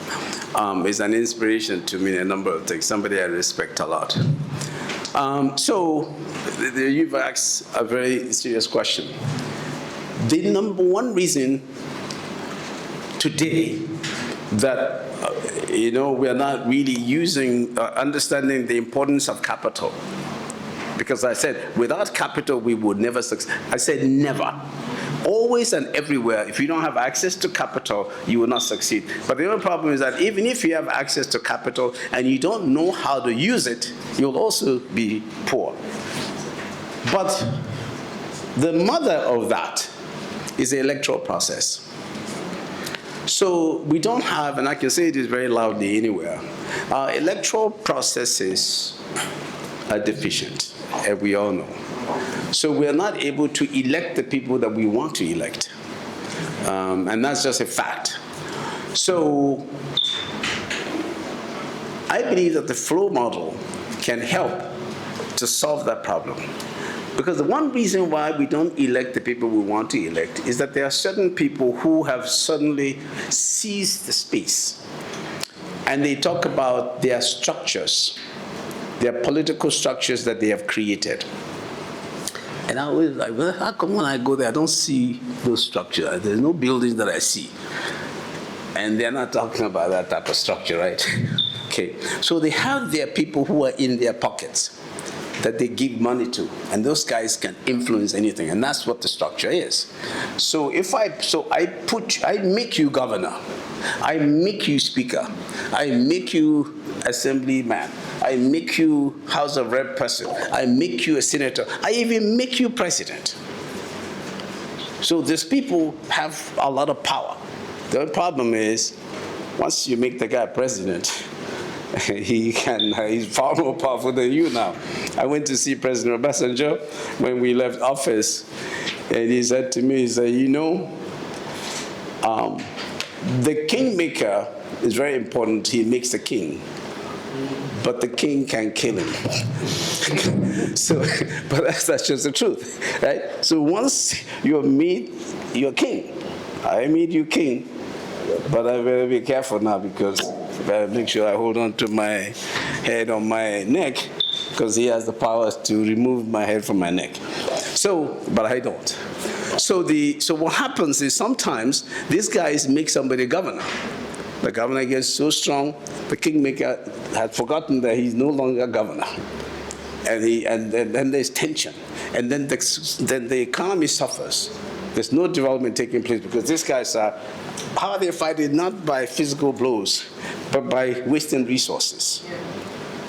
It's an inspiration to me in a number of things, somebody I respect a lot. So you've asked a very serious question. The number one reason today that we are not really understanding the importance of capital, because I said without capital we would never succeed. I said never. Always and everywhere, if you don't have access to capital, you will not succeed. But the only problem is that even if you have access to capital and you don't know how to use it, you'll also be poor. But the mother of that is the electoral process. So we don't have, and I can say this very loudly anywhere, our electoral processes are deficient, and we all know. So we are not able to elect the people that we want to elect. And that's just a fact. So I believe that the flow model can help to solve that problem. Because the one reason why we don't elect the people we want to elect is that there are certain people who have suddenly seized the space. And they talk about their structures, their political structures that they have created. And I always like, well, how come when I go there, I don't see those structures? There's no buildings that I see. And they're not talking about that type of structure, right? Okay, so they have their people who are in their pockets that they give money to, and those guys can influence anything, and that's what the structure is. So I make you governor, I make you speaker, I make you assemblyman, I make you House of Rep person, I make you a senator, I even make you president. So these people have a lot of power. The problem is, once you make the guy president, he's far more powerful than you now. I went to see President Obasanjo when we left office, and he said to me, he said, you know, the kingmaker is very important. He makes the king, but the king can kill him. So, but that's just the truth, right? So once you're made, you're king. I made you king, but I better be careful now, because I better make sure I hold on to my head on my neck, because he has the power to remove my head from my neck. So, but I don't. So what happens is sometimes these guys make somebody governor. The governor gets so strong, the kingmaker had forgotten that he's no longer governor. And then there's tension. And then the economy suffers. There's no development taking place because these guys are, how are they fighting? Not by physical blows, but by wasting resources.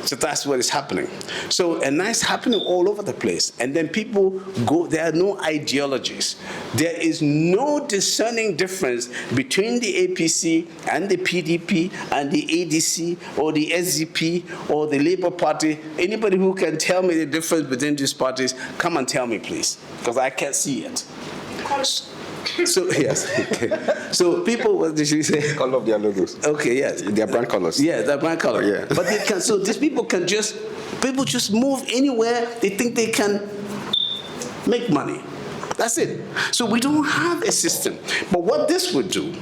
So that's what is happening. So, and that's happening all over the place. And then people go, there are no ideologies. There is no discerning difference between the APC and the PDP and the ADC or the SDP or the Labour Party. Anybody who can tell me the difference between these parties, come and tell me, please, because I can't see it. So, yes. Okay. So people, what did you say? Color of their logos. Okay, yes. Their brand colors. Yeah, their brand color. Yeah. But they can, so these people can just, people just move anywhere they think they can make money. That's it. So we don't have a system. But what this would do,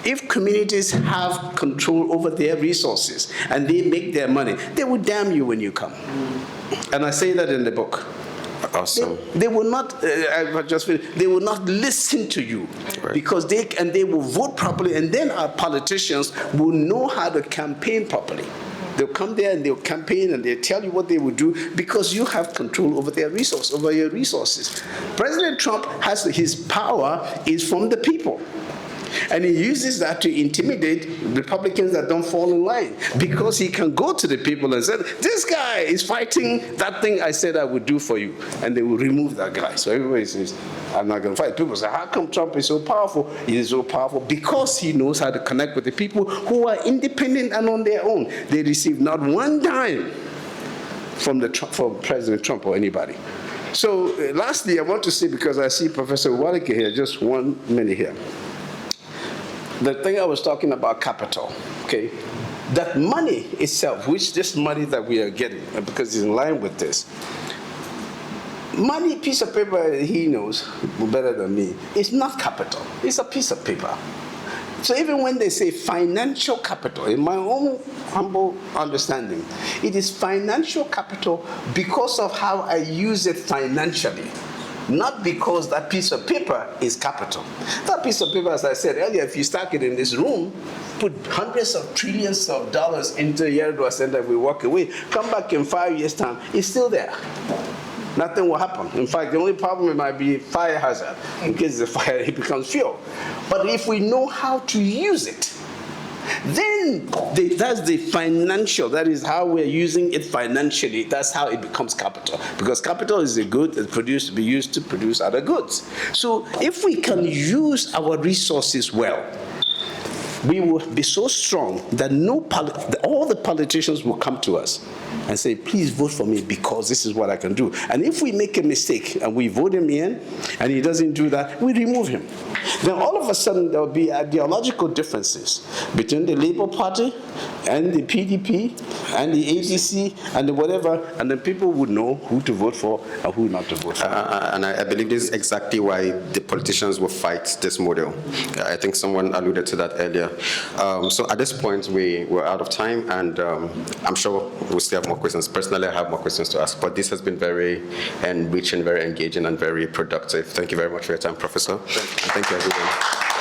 if communities have control over their resources and they make their money, they will damn you when you come. And I say that in the book. Awesome. They will not. They will not listen to you, right. Because they will vote properly, and then our politicians will know how to campaign properly. They'll come there and they'll campaign and they'll tell you what they will do because you have control over their resource, over your resources. President Trump has his power is from the people. And he uses that to intimidate Republicans that don't fall in line, because he can go to the people and say, this guy is fighting that thing I said I would do for you. And they will remove that guy. So everybody says, I'm not going to fight. People say, how come Trump is so powerful? He is so powerful because he knows how to connect with the people who are independent and on their own. They receive not one dime from President Trump or anybody. So lastly, I want to say, because I see Professor Walike here, just 1 minute here. The thing I was talking about, capital, okay? That money itself, which this money that we are getting, because it's in line with this, money, piece of paper, he knows better than me, it's not capital, it's a piece of paper. So even when they say financial capital, in my own humble understanding, it is financial capital because of how I use it financially. Not because that piece of paper is capital. That piece of paper, as I said earlier, if you stack it in this room, put hundreds of trillions of dollars into Yar'Adua Centre, we walk away, come back in 5 years' time, it's still there. nothing will happen. In fact, the only problem might be fire hazard. In case the fire, it becomes fuel. But if we know how to use it, then that's the financial, that is how we're using it financially. That's how it becomes capital. Because capital is a good that's produced to be used to produce other goods. So if we can use our resources well, we will be so strong that all the politicians will come to us and say, please vote for me because this is what I can do. And if we make a mistake and we vote him in and he doesn't do that, we remove him. Then all of a sudden there will be ideological differences between the Labour Party and the PDP and the ADC and the whatever, and then people would know who to vote for and who not to vote for. And I believe this is exactly why the politicians will fight this model. I think someone alluded to that earlier. So at this point, we're out of time, and I'm sure we'll still have more questions. Personally, I have more questions to ask, but this has been very enriching, very engaging, and very productive. Thank you very much for your time, Professor. Thank you, everyone.